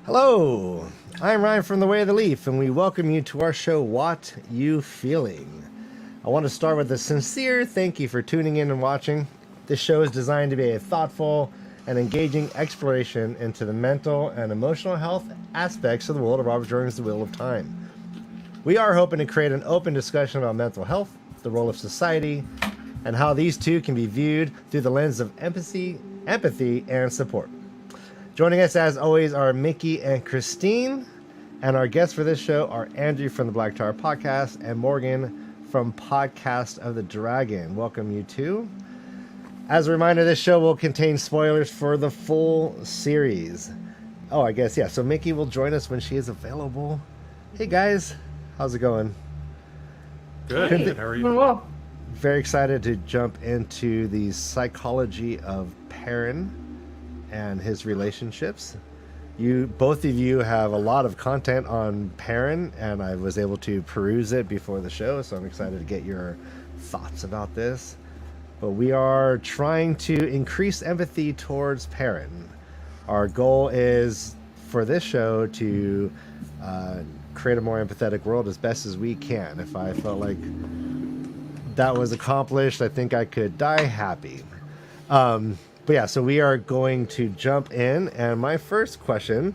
Hello, I'm Ryan from The Way of the Leaf, and we welcome you to our show, WoT You Feeling. I want to start with a sincere thank you for tuning in and watching. This show is designed to be a thoughtful and engaging exploration into the mental and emotional health aspects of the world of Robert Jordan's The Wheel of Time. We are hoping to create an open discussion about mental health, the role of society, and how these two can be viewed through the lens of empathy, and support. Joining us, as always, are Miki and Christine, and our guests for this show are Andrew from the Black Tower Podcast and Morgan from Podcast of the Dragon. Welcome, you two. As a reminder, this show will contain spoilers for the full series. Oh, I guess, yeah, so Miki will join us when she is available. Hey, guys. How's it going? Good. How are you? Well, Very excited to jump into the psychology of Perrin and his relationships. Both of you have a lot of content on Perrin, and I was able to peruse it before the show, so I'm excited to get your thoughts about this. But we are trying to increase empathy towards Perrin. Our goal is for this show to create a more empathetic world as best as we can. If I felt like that was accomplished, I think I could die happy. But yeah, so we are going to jump in, and my first question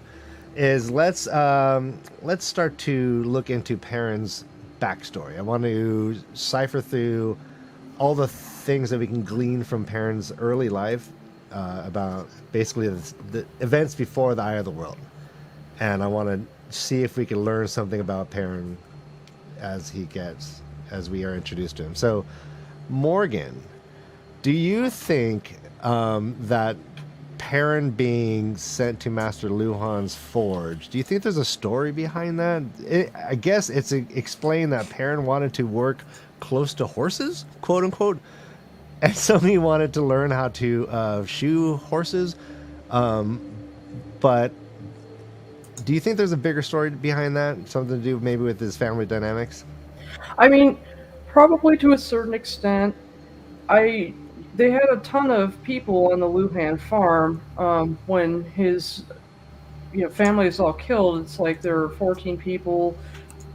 is let's start to look into Perrin's backstory. I want to cipher through all the things that we can glean from Perrin's early life about basically the events before the Eye of the World, and I want to see if we can learn something about Perrin as we are introduced to him. So, Morgan, do you think that Perrin being sent to Master Luhan's forge, do you think there's a story behind that? I guess it's explained that Perrin wanted to work close to horses, quote unquote, and so he wanted to learn how to shoe horses. But do you think there's a bigger story behind that? Something to do maybe with his family dynamics? I mean, probably to a certain extent. They had a ton of people on the Luhan farm when his family is all killed. It's like there are 14 people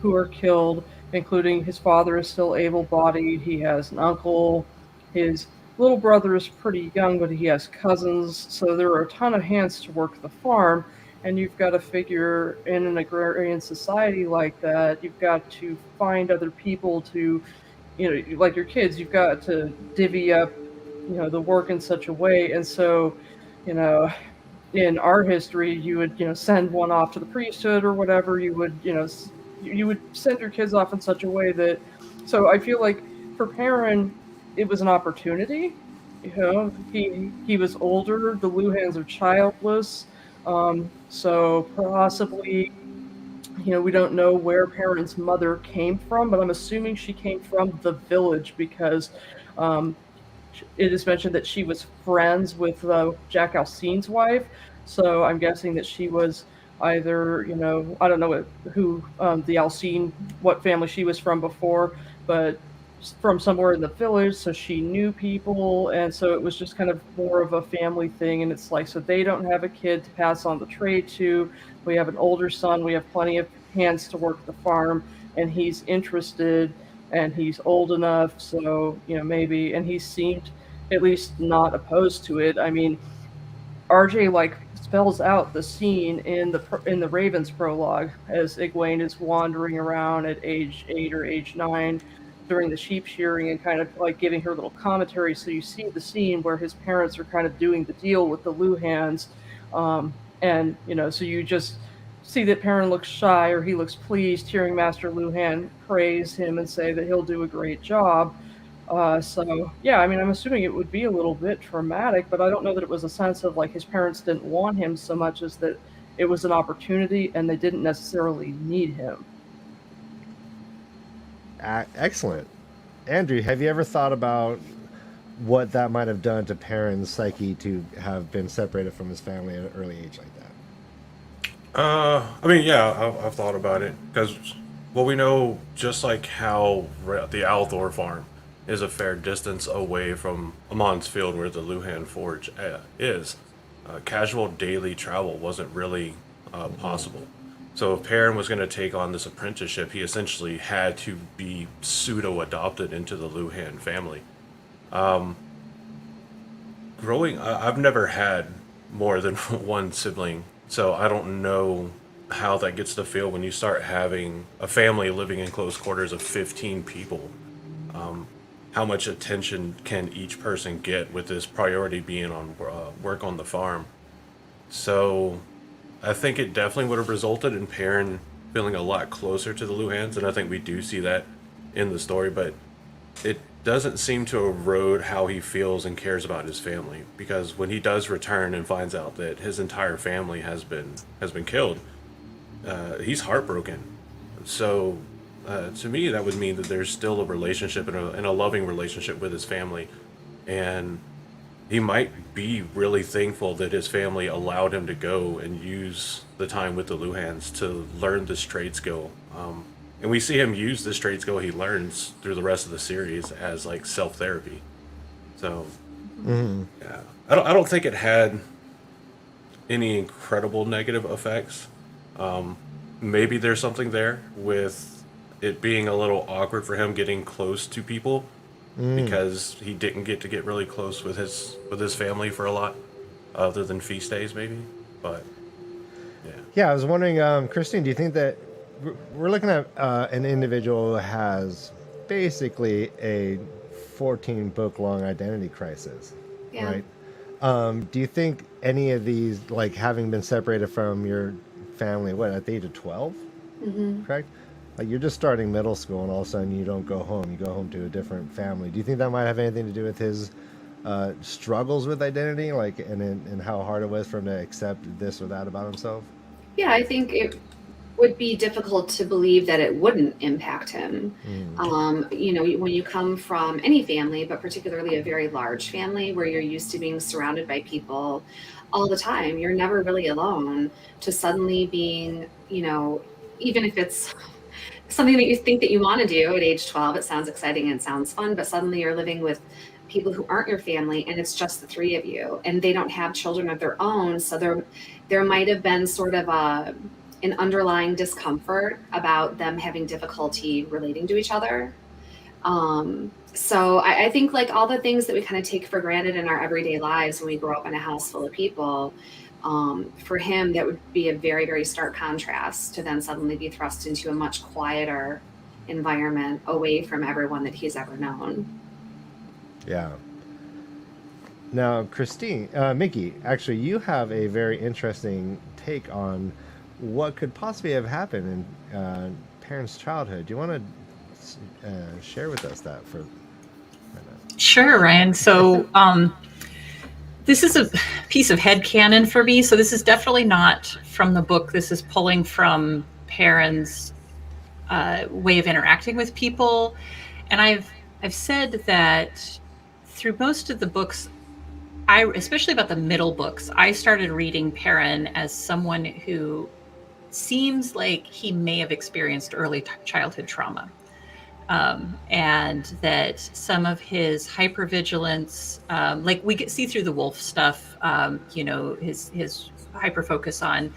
who are killed, including his father is still able-bodied. He has an uncle. His little brother is pretty young, but he has cousins. So there are a ton of hands to work the farm. And you've got to figure in an agrarian society like that, you've got to find other people to, like your kids, you've got to divvy up, the work in such a way. And so, in our history, you would, send one off to the priesthood or whatever. You would, you would send your kids off in such a way that, so I feel like for Perrin, it was an opportunity. He was older. The Luhans are childless. So possibly, we don't know where Perrin's mother came from, but I'm assuming she came from the village because it is mentioned that she was friends with Jack Alcine's wife. So I'm guessing that she was either, I don't know what family she was from before, but from somewhere in the village, so she knew people, and so it was just kind of more of a family thing. And it's like, so they don't have a kid to pass on the trade to. We have an older son. We have plenty of hands to work the farm, and he's interested, and he's old enough, so maybe. And he seemed at least not opposed to it. I mean, RJ spells out the scene in the Raven's prologue as Egwene is wandering around at age 8 or age 9 during the sheep shearing and kind of giving her little commentary. So you see the scene where his parents are kind of doing the deal with the Luhans. And, so you just see that Perrin looks shy or he looks pleased hearing Master Luhan praise him and say that he'll do a great job. So, yeah, I mean, I'm assuming it would be a little bit traumatic, but I don't know that it was a sense of his parents didn't want him so much as that it was an opportunity and they didn't necessarily need him. Excellent. Andrew, have you ever thought about what that might have done to Perrin's psyche to have been separated from his family at an early age like that? I mean, yeah, I've thought about it because, well, we know just like how the Althor farm is a fair distance away from Amon's Field where the Luhan Forge is. Casual daily travel wasn't really possible. So if Perrin was going to take on this apprenticeship, he essentially had to be pseudo-adopted into the Luhan family. I've never had more than one sibling, so I don't know how that gets to feel when you start having a family living in close quarters of 15 people. How much attention can each person get, with this priority being on work on the farm? So I think it definitely would have resulted in Perrin feeling a lot closer to the Luhans, and I think we do see that in the story, but it doesn't seem to erode how he feels and cares about his family, because when he does return and finds out that his entire family has been killed, he's heartbroken. So to me, that would mean that there's still a relationship and a loving relationship with his family, and he might be really thankful that his family allowed him to go and use the time with the Luhans to learn this trade skill. And we see him use this trade skill he learns through the rest of the series as like self-therapy. So yeah, I don't think it had any incredible negative effects. Maybe there's something there with it being a little awkward for him getting close to people, because he didn't get to get really close with his family for a lot, other than feast days maybe. But Yeah, I was wondering, Christine, do you think that we're looking at an individual who has basically a 14-book long identity crisis, right? Do you think any of these, like having been separated from your family, what, at the age of 12, correct? Like you're just starting middle school and all of a sudden you don't go home, you go home to a different family. Do you think that might have anything to do with his struggles with identity, like, and how hard it was for him to accept this or that about himself? Yeah, I think it would be difficult to believe that it wouldn't impact him. You know, when you come from any family, but particularly a very large family where you're used to being surrounded by people all the time, you're never really alone, to suddenly being, you know, even if it's something that you think that you want to do at age 12, it sounds exciting and sounds fun, but suddenly you're living with people who aren't your family and it's just the three of you, and they don't have children of their own. So there might have been sort of an underlying discomfort about them having difficulty relating to each other. So I think like all the things that we kind of take for granted in our everyday lives when we grow up in a house full of people, for him, that would be a very, very stark contrast to then suddenly be thrust into a much quieter environment away from everyone that he's ever known. Yeah. Now, Christine, Miki, actually, you have a very interesting take on what could possibly have happened in Perrin's childhood. Do you want to share with us that for a minute? Sure, Ryan. So this is a piece of headcanon for me. So this is definitely not from the book. This is pulling from Perrin's way of interacting with people. And I've said that through most of the books, especially about the middle books, I started reading Perrin as someone who seems like he may have experienced early childhood trauma. And that some of his hypervigilance, like we see through the wolf stuff, you know, his hyper focus on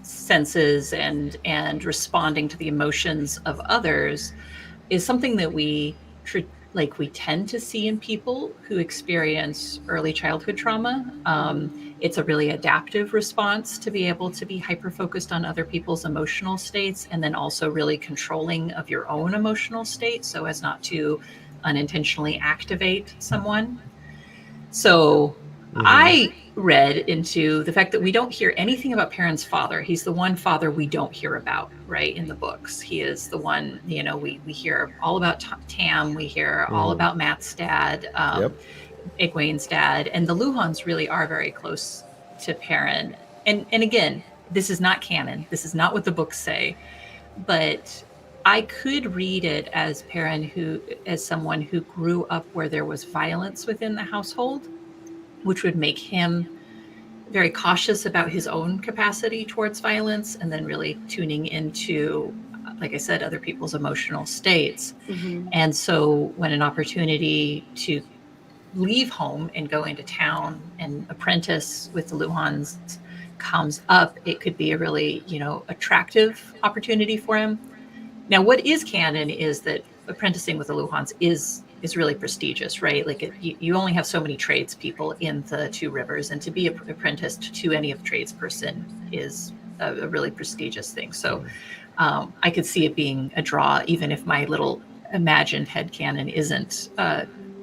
senses and responding to the emotions of others, is something that we tend to see in people who experience early childhood trauma. It's a really adaptive response to be able to be hyper-focused on other people's emotional states, and then also really controlling of your own emotional state so as not to unintentionally activate someone. So I read into the fact that we don't hear anything about Perrin's father. He's the one father we don't hear about, right, in the books. He is the one, you know, we hear all about Tam, we hear all about Matt's dad, Egwene's dad, and the Luhans really are very close to Perrin. And again, this is not canon. This is not what the books say, but I could read it as Perrin as someone who grew up where there was violence within the household, which would make him very cautious about his own capacity towards violence, and then really tuning into, like I said, other people's emotional states. And so when an opportunity to leave home and go into town and apprentice with the Luhans comes up, it could be a really, attractive opportunity for him. Now, what is canon is that apprenticing with the Luhans is really prestigious, right? Like you only have so many tradespeople in the Two Rivers, and to be apprenticed to any of the tradesperson is a really prestigious thing. So I could see it being a draw, even if my little imagined headcanon isn't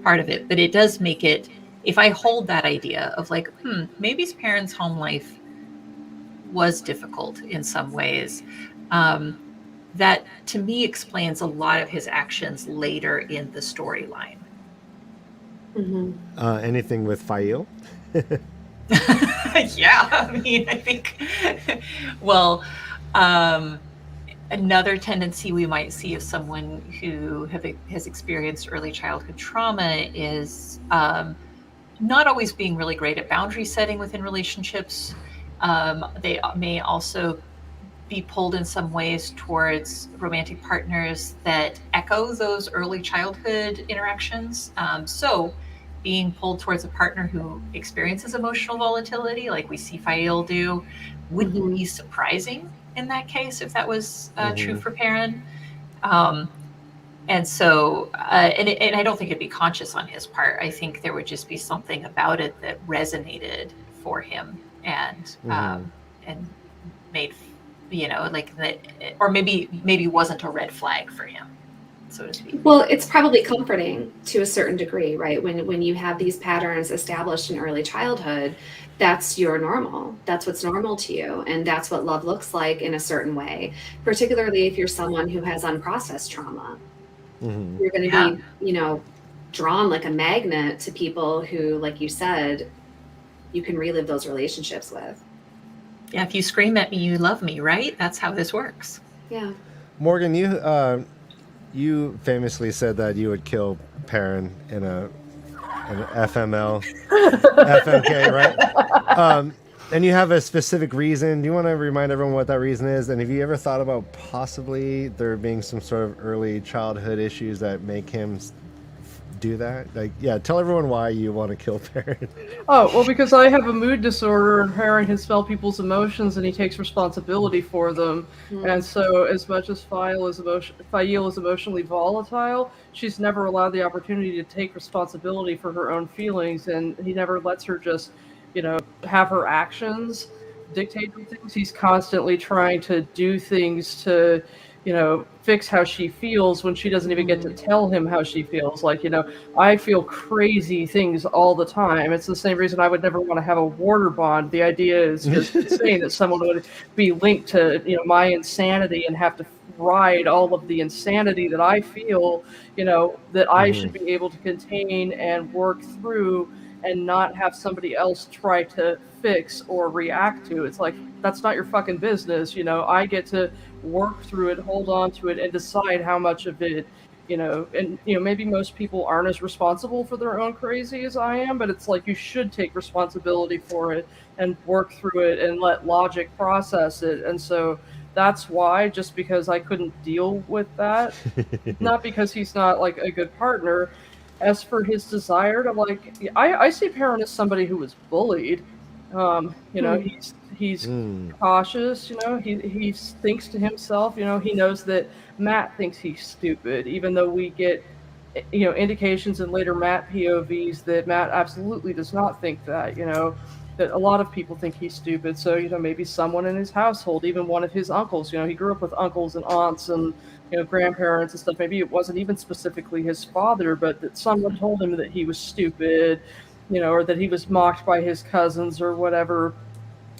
part of it. But it does make it, if I hold that idea of like, maybe his parents' home life was difficult in some ways, that to me explains a lot of his actions later in the storyline. Anything with Fail? Yeah, I mean, I think, well, another tendency we might see of someone who has experienced early childhood trauma is not always being really great at boundary setting within relationships. They may also be pulled in some ways towards romantic partners that echo those early childhood interactions. So being pulled towards a partner who experiences emotional volatility, like we see Fael do, wouldn't be surprising in that case if that was true for Perrin. And so, and I don't think it'd be conscious on his part. I think there would just be something about it that resonated for him and made, like that, or maybe wasn't a red flag for him, so to speak. Well, it's probably comforting to a certain degree, right? When you have these patterns established in early childhood, that's your normal. That's what's normal to you. And that's what love looks like in a certain way, particularly if you're someone who has unprocessed trauma. You're going to be, drawn like a magnet to people who, like you said, you can relive those relationships with. Yeah, if you scream at me, you love me, right? That's how this works. Yeah. Morgan, you famously said that you would kill Perrin in an FML, FMK, right? And you have a specific reason. Do you want to remind everyone what that reason is? And have you ever thought about possibly there being some sort of early childhood issues that make him do that? Tell everyone why you want to kill Perrin. Oh, well, because I have a mood disorder and Perrin can smell people's emotions and he takes responsibility for them. And so as much as Fael is emotionally volatile, she's never allowed the opportunity to take responsibility for her own feelings, and he never lets her just, have her actions dictate things. He's constantly trying to do things to, fix how she feels when she doesn't even get to tell him how she feels. Like, I feel crazy things all the time. It's the same reason I would never want to have a warder bond. The idea is just insane that someone would be linked to, my insanity and have to ride all of the insanity that I feel, that I should be able to contain and work through and not have somebody else try to fix or react to. It's like, that's not your fucking business. I get to work through it, hold on to it, and decide how much of it, and, maybe most people aren't as responsible for their own crazy as I am, but it's like, you should take responsibility for it and work through it and let logic process it. And so that's why, just because I couldn't deal with that, not because he's not like a good partner. As for his desire to I see Perrin as somebody who was bullied. He's cautious. He thinks to himself. He knows that Matt thinks he's stupid, even though we get indications in later Matt POVs that Matt absolutely does not think that. That a lot of people think he's stupid. So maybe someone in his household, even one of his uncles. He grew up with uncles and aunts and grandparents and stuff. Maybe it wasn't even specifically his father, but that someone told him that he was stupid, or that he was mocked by his cousins or whatever.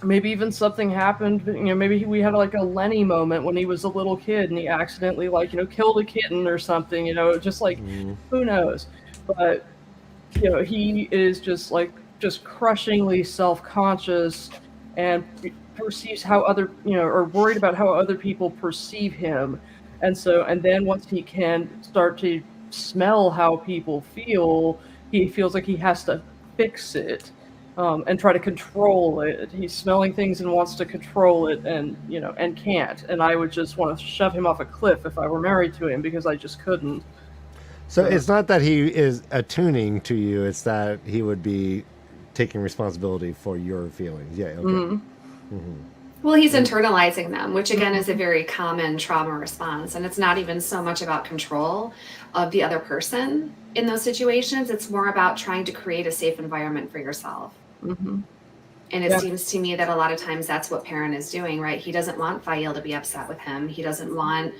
Maybe even something happened, maybe we had like a Lenny moment when he was a little kid and he accidentally killed a kitten or something, just like, who knows? But, he is just crushingly self-conscious and perceives how or worried about how other people perceive him. And then once he can start to smell how people feel, he feels like he has to fix it and try to control it. He's smelling things and wants to control it and can't. And I would just want to shove him off a cliff if I were married to him, because I just couldn't. So it's not that he is attuning to you, it's that he would be taking responsibility for your feelings. Yeah, okay. Well, he's internalizing them, which again is a very common trauma response. And it's not even so much about control of the other person in those situations. It's more about trying to create a safe environment for yourself. Mm-hmm. And it seems to me that a lot of times that's what Perrin is doing, right? He doesn't want Fael to be upset with him. He doesn't want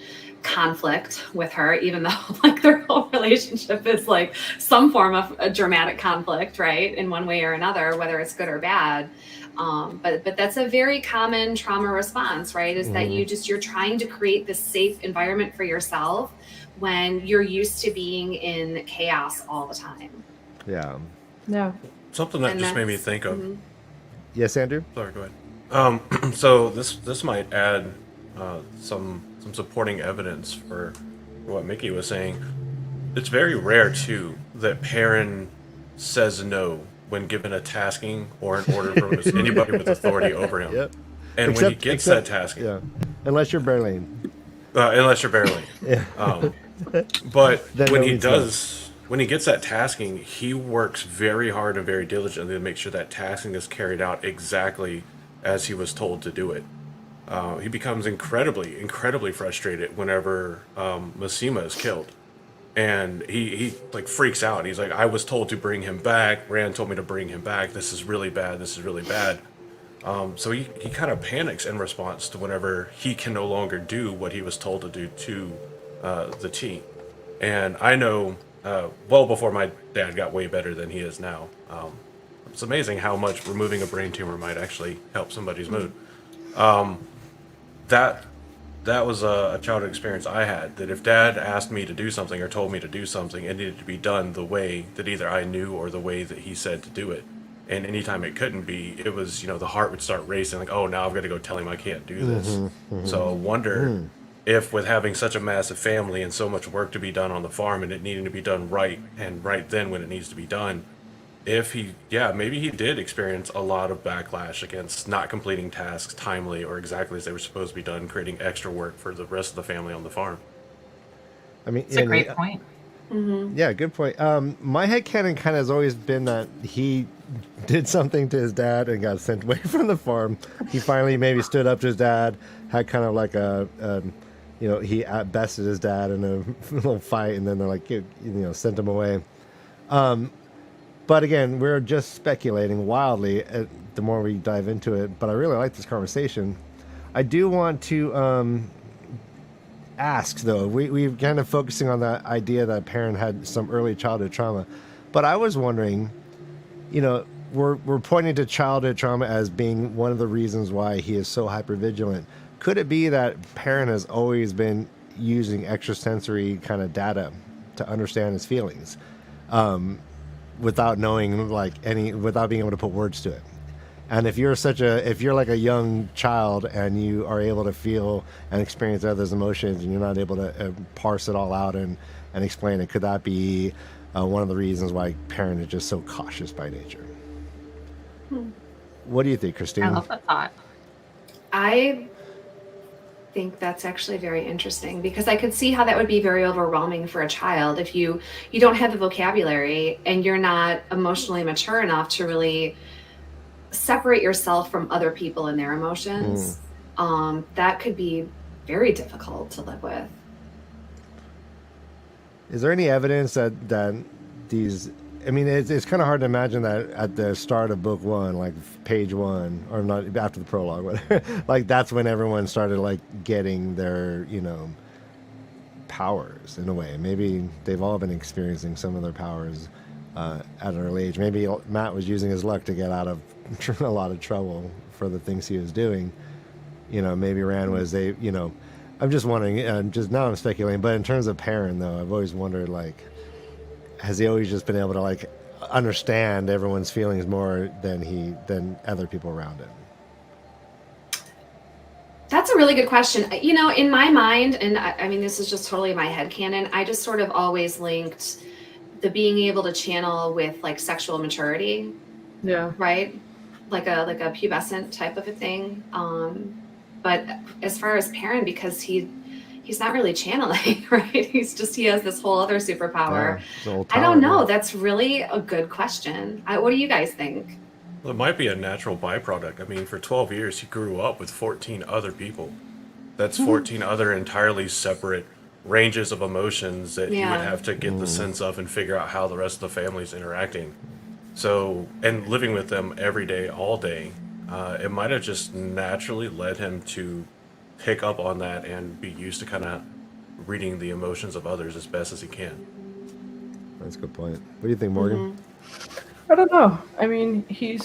conflict with her, even though like their whole relationship is like some form of a dramatic conflict, right? In one way or another, whether it's good or bad. But that's a very common trauma response, right? Is that you're trying to create this safe environment for yourself when you're used to being in chaos all the time. Yeah. Yeah. Something that just made me think of. Yes, Andrew? Sorry, go ahead. So this might add some supporting evidence for what Miki was saying. It's very rare too that Perrin says no when given a tasking or an order from anybody with authority over him. Yep. And when he gets that tasking, Yeah. Unless you're Berlin. unless you're barely. Yeah. But Then when no he means does, when he gets that tasking, he works very hard and very diligently to make sure that tasking is carried out exactly as he was told to do it. He becomes incredibly frustrated whenever Masima is killed. And he like freaks out. He's like, I was told to bring him back. Rand told me to bring him back. This is really bad. This is really bad. So he kind of panics in response to whenever he can no longer do what he was told to do to the T. And I know well before my dad got way better than he is now. It's amazing how much removing a brain tumor might actually help somebody's mood. That was a childhood experience I had, that if dad asked me to do something or told me to do something, it needed to be done the way that either I knew or the way that he said to do it. And anytime it couldn't be, it was, the heart would start racing, like, oh, now I've got to go tell him I can't do this. So I wonder if with having such a massive family and so much work to be done on the farm and it needing to be done right and right then when it needs to be done, if maybe he did experience a lot of backlash against not completing tasks timely or exactly as they were supposed to be done, creating extra work for the rest of the family on the farm. I mean, It's a great point. Yeah, good point. My headcanon kind of has always been that he did something to his dad and got sent away from the farm. He finally maybe stood up to his dad, had kind of like he bested his dad in a little fight, and then they're like, sent him away. But again, we're just speculating wildly the more we dive into it. But I really like this conversation. I do want to ask, though. We're kind of focusing on that idea that Perrin had some early childhood trauma. But I was wondering, we're pointing to childhood trauma as being one of the reasons why he is so hypervigilant. Could it be that Perrin has always been using extrasensory kind of data to understand his feelings? Without knowing without being able to put words to it. And if you're like a young child and you are able to feel and experience others' emotions and you're not able to parse it all out and explain it, could that be one of the reasons why Perrin is just so cautious by nature? What do you think, Christine? I love that thought. I think that's actually very interesting, because I could see how that would be very overwhelming for a child if you don't have the vocabulary and you're not emotionally mature enough to really separate yourself from other people and their emotions. That could be very difficult to live with. Is there any evidence that these... I mean, it's kind of hard to imagine that at the start of book one, like page one, or not after the prologue, whatever, like that's when everyone started like getting their, powers in a way. Maybe they've all been experiencing some of their powers at an early age. Maybe Matt was using his luck to get out of a lot of trouble for the things he was doing. Maybe Rand was I'm just wondering, just now I'm speculating, but in terms of Perrin, though, I've always wondered, like, has he always just been able to like understand everyone's feelings more than other people around him? That's a really good question. In my mind, and I mean, this is just totally my headcanon, I just sort of always linked the being able to channel with like sexual maturity. Yeah. Right? Like a pubescent type of a thing. But as far as Perrin, because he's not really channeling, right? He has this whole other superpower. Yeah, I don't know. That's really a good question. What do you guys think? Well, it might be a natural byproduct. I mean, for 12 years, he grew up with 14 other people. That's 14 other entirely separate ranges of emotions that he would Yeah. have to get the sense of and figure out how the rest of the family's interacting. So, and living with them every day, all day, it might have just naturally led him to pick up on that and be used to kind of reading the emotions of others as best as he can. That's a good point. What do you think, Morgan? I don't know. I mean, he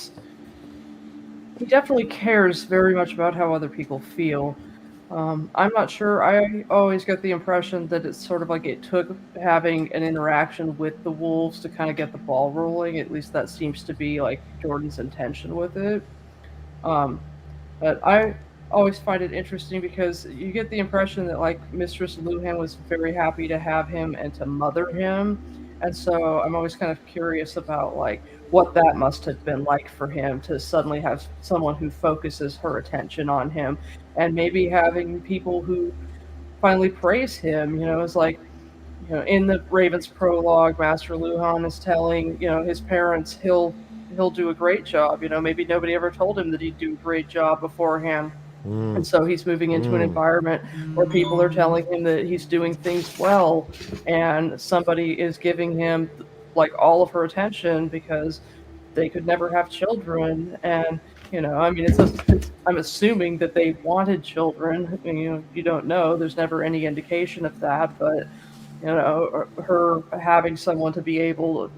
definitely cares very much about how other people feel. I'm not sure. I always get the impression that it's sort of like it took having an interaction with the wolves to kind of get the ball rolling. At least that seems to be like Jordan's intention with it. But I always find it interesting because you get the impression that like Mistress Luhan was very happy to have him and to mother him. And so I'm always kind of curious about like what that must have been like for him to suddenly have someone who focuses her attention on him, and maybe having people who finally praise him. It's like, in the Raven's prologue, Master Luhan is telling, his parents he'll do a great job. Maybe nobody ever told him that he'd do a great job beforehand. And so he's moving into an environment where people are telling him that he's doing things well, and somebody is giving him like all of her attention because they could never have children. And I mean, I'm assuming that they wanted children. You don't know. There's never any indication of that, but her having someone to be able,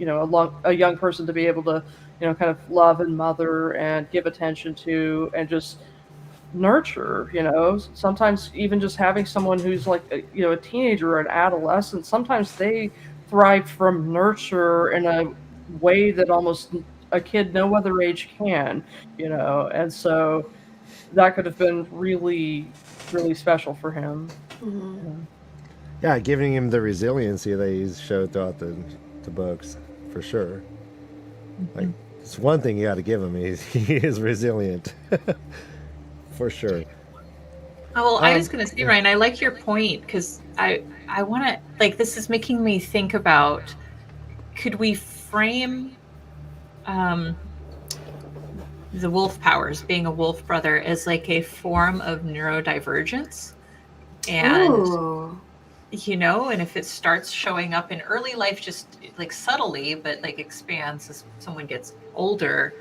a young person to be able to, kind of love and mother and give attention to and just nurture. Sometimes even just having someone who's like a teenager or an adolescent, sometimes they thrive from nurture in a way that almost a kid no other age can. And so that could have been really, really special for him. Yeah, giving him the resiliency that he's showed throughout the books, for sure. Like, it's one thing you got to give him. He is resilient. For sure. Oh, well, I was going to say, Ryan, I like your point because I want to, like, this is making me think about, could we frame the wolf powers, being a wolf brother, as like a form of neurodivergence? And, Ooh. and if it starts showing up in early life, just like subtly, but like expands as someone gets older,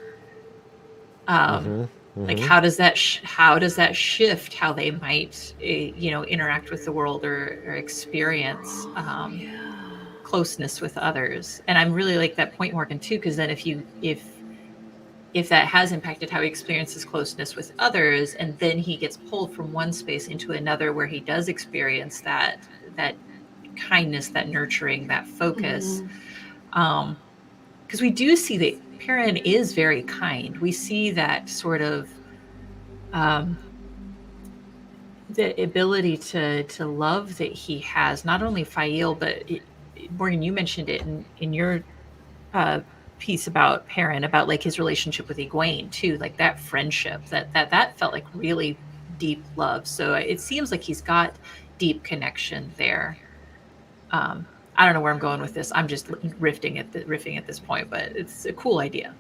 like how does that shift how they might interact with the world or experience closeness with others? And I'm really like that point, Morgan, too, because then if that has impacted how he experiences closeness with others, and then he gets pulled from one space into another where he does experience that kindness, that nurturing, that focus, because we do see that Perrin is very kind. We see that sort of the ability to love that he has, not only Fael, but Morgan, you mentioned it in your piece about Perrin, about like his relationship with Egwene too, like that friendship that felt like really deep love. So it seems like he's got deep connection there. I don't know where I'm going with this. I'm just riffing at this point, but it's a cool idea.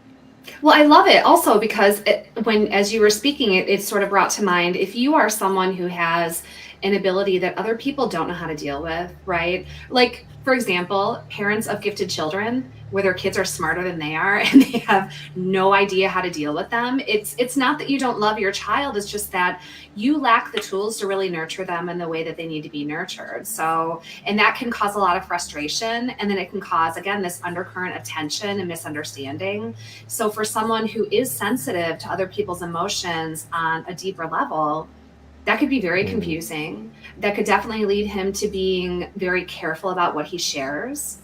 Well, I love it also because as you were speaking, it sort of brought to mind, if you are someone who has an ability that other people don't know how to deal with, right? Like, for example, parents of gifted children where their kids are smarter than they are and they have no idea how to deal with them. It's not that you don't love your child, it's just that you lack the tools to really nurture them in the way that they need to be nurtured. So, and that can cause a lot of frustration, and then it can cause, again, this undercurrent of tension and misunderstanding. So for someone who is sensitive to other people's emotions on a deeper level, that could be very confusing. That could definitely lead him to being very careful about what he shares.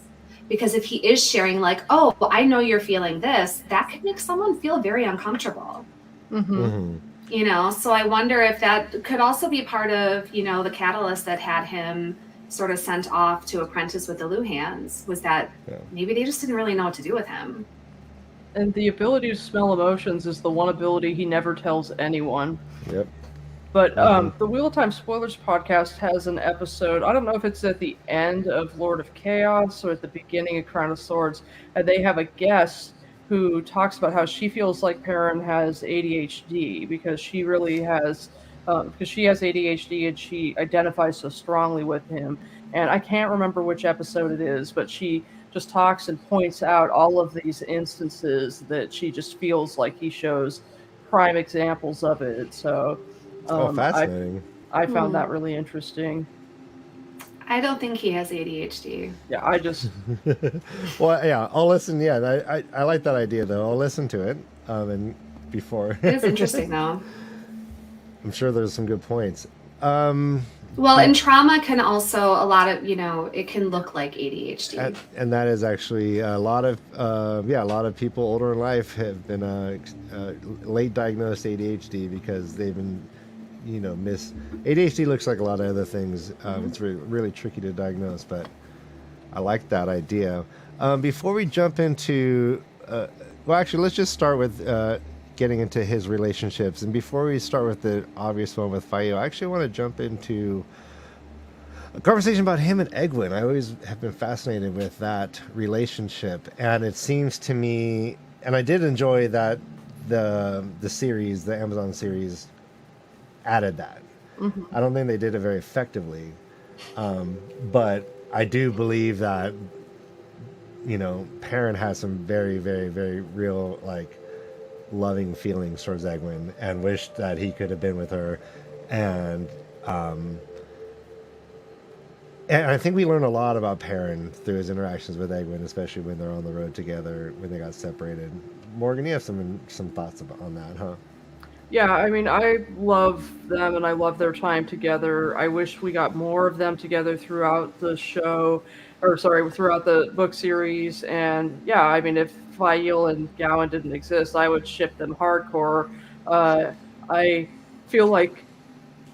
Because if he is sharing like, oh, well, I know you're feeling this, that could make someone feel very uncomfortable. So I wonder if that could also be part of, the catalyst that had him sort of sent off to apprentice with the Luhans, was that maybe they just didn't really know what to do with him. And the ability to smell emotions is the one ability he never tells anyone. Yep. But the Wheel of Time Spoilers podcast has an episode, I don't know if it's at the end of Lord of Chaos or at the beginning of Crown of Swords, and they have a guest who talks about how she feels like Perrin has ADHD because she really has, because she has ADHD and she identifies so strongly with him. And I can't remember which episode it is, but she just talks and points out all of these instances that she just feels like he shows prime examples of it. So Fascinating. I found that really interesting. I don't think he has ADHD. Yeah, I just Well, yeah, I'll listen. Yeah, I like that idea though. I'll listen to it. And before It's interesting though. I'm sure there's some good points. Well, and trauma can also a lot of it can look like ADHD. And that is actually a lot of a lot of people older in life have been late diagnosed ADHD because they've been ADHD looks like a lot of other things. It's really tricky to diagnose, but I like that idea. Before we jump into well, actually, let's just start with getting into his relationships. And before we start with the obvious one with Fayo, I actually want to jump into a conversation about him and Egwin. I always have been fascinated with that relationship. And it seems to me, and I did enjoy that the series, the Amazon series, added that. I don't think they did it very effectively. But I do believe that, Perrin has some very, very, very real, loving feelings towards Egwin and wished that he could have been with her. And I think we learn a lot about Perrin through his interactions with Egwin, especially when they're on the road together, when they got separated. Morgan, you have some thoughts on that, huh? Yeah, I mean, I love them and I love their time together. I wish we got more of them together throughout the show, throughout the book series. And yeah, I mean, if Fail and Gowan didn't exist, I would ship them hardcore. I feel like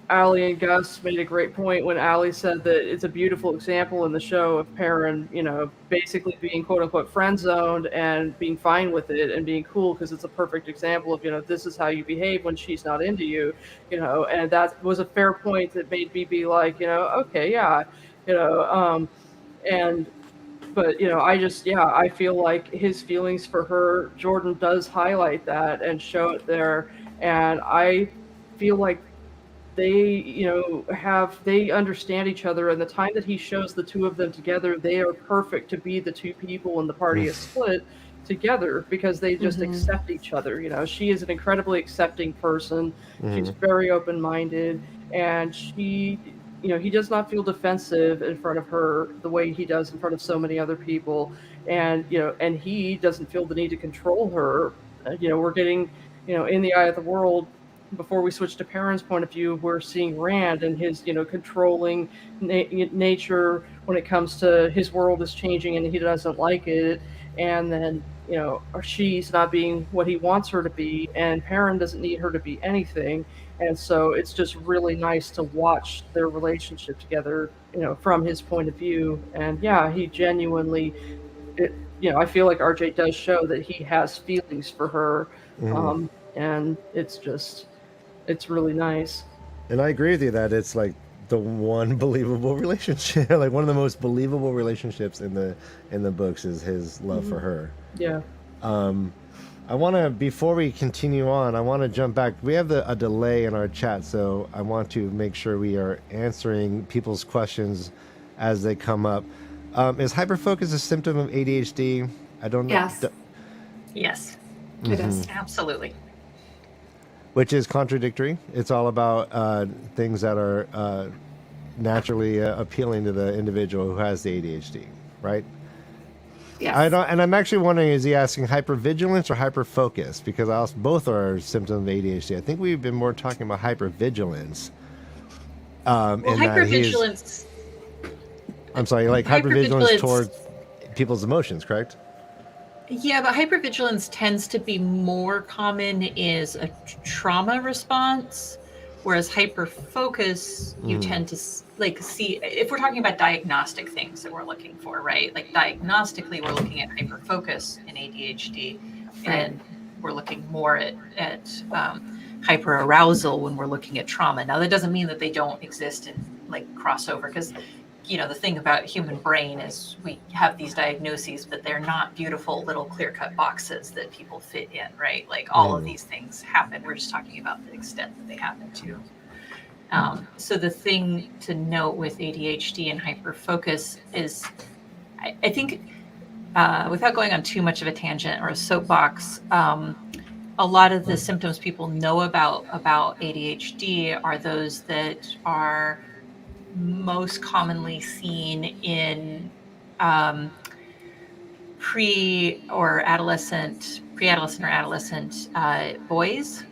Allie and Gus made a great point when Allie said that it's a beautiful example in the show of Perrin, basically being quote unquote friend zoned and being fine with it and being cool because it's a perfect example of, this is how you behave when she's not into you, and that was a fair point that made me be like, okay, yeah, but I feel like his feelings for her, Jordan does highlight that and show it there. And I feel like they understand each other, and the time that he shows the two of them together, they are perfect to be the two people when the party is split together because they just accept each other. She is an incredibly accepting person. She's very open-minded, and he does not feel defensive in front of her the way he does in front of so many other people. And, and he doesn't feel the need to control her. We're getting, in the eye of the world, before we switch to Perrin's point of view, we're seeing Rand and his, controlling nature when it comes to his world is changing and he doesn't like it. And then, she's not being what he wants her to be, and Perrin doesn't need her to be anything. And so it's just really nice to watch their relationship together, from his point of view. And yeah, he genuinely, I feel like RJ does show that he has feelings for her. And it's really nice. And I agree with you that it's like the one believable relationship, like one of the most believable relationships in the books is his love for her. Yeah. I want to, before we continue on, I want to jump back. We have a delay in our chat, so I want to make sure we are answering people's questions as they come up. Is hyperfocus a symptom of ADHD? I don't know. Yes. Yes. It is. Absolutely. Which is contradictory. It's all about things that are naturally appealing to the individual who has the ADHD, right? Yes. And I'm actually wondering, is he asking hypervigilance or hyperfocus? Because both are symptoms of ADHD. I think we've been more talking about hypervigilance. Hypervigilance. I'm sorry, like hypervigilance towards people's emotions, correct? Yeah, but hypervigilance tends to be more common is a trauma response, whereas hyperfocus, you tend to see, if we're talking about diagnostic things that we're looking for, right? Like diagnostically, we're looking at hyperfocus in ADHD, and we're looking more at hyperarousal when we're looking at trauma. Now, that doesn't mean that they don't exist in crossover, because you know, the thing about human brain is we have these diagnoses, but they're not beautiful little clear-cut boxes that people fit in, right? Like all of these things happen. We're just talking about the extent that they happen to. So the thing to note with ADHD and hyperfocus is, I think, without going on too much of a tangent or a soapbox, a lot of the symptoms people know about ADHD are those that are most commonly seen in pre-adolescent or adolescent boys,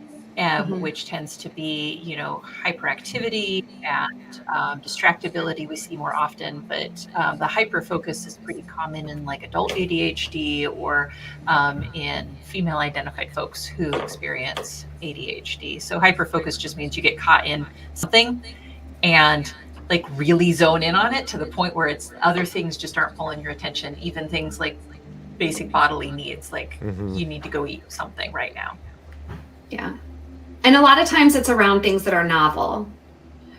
which tends to be, you know, hyperactivity and distractibility we see more often. But the hyperfocus is pretty common in like adult ADHD or in female identified folks who experience ADHD. So hyperfocus just means you get caught in something and like really zone in on it to the point where it's other things just aren't pulling your attention, even things like basic bodily needs, like you need to go eat something right now. Yeah. And a lot of times it's around things that are novel,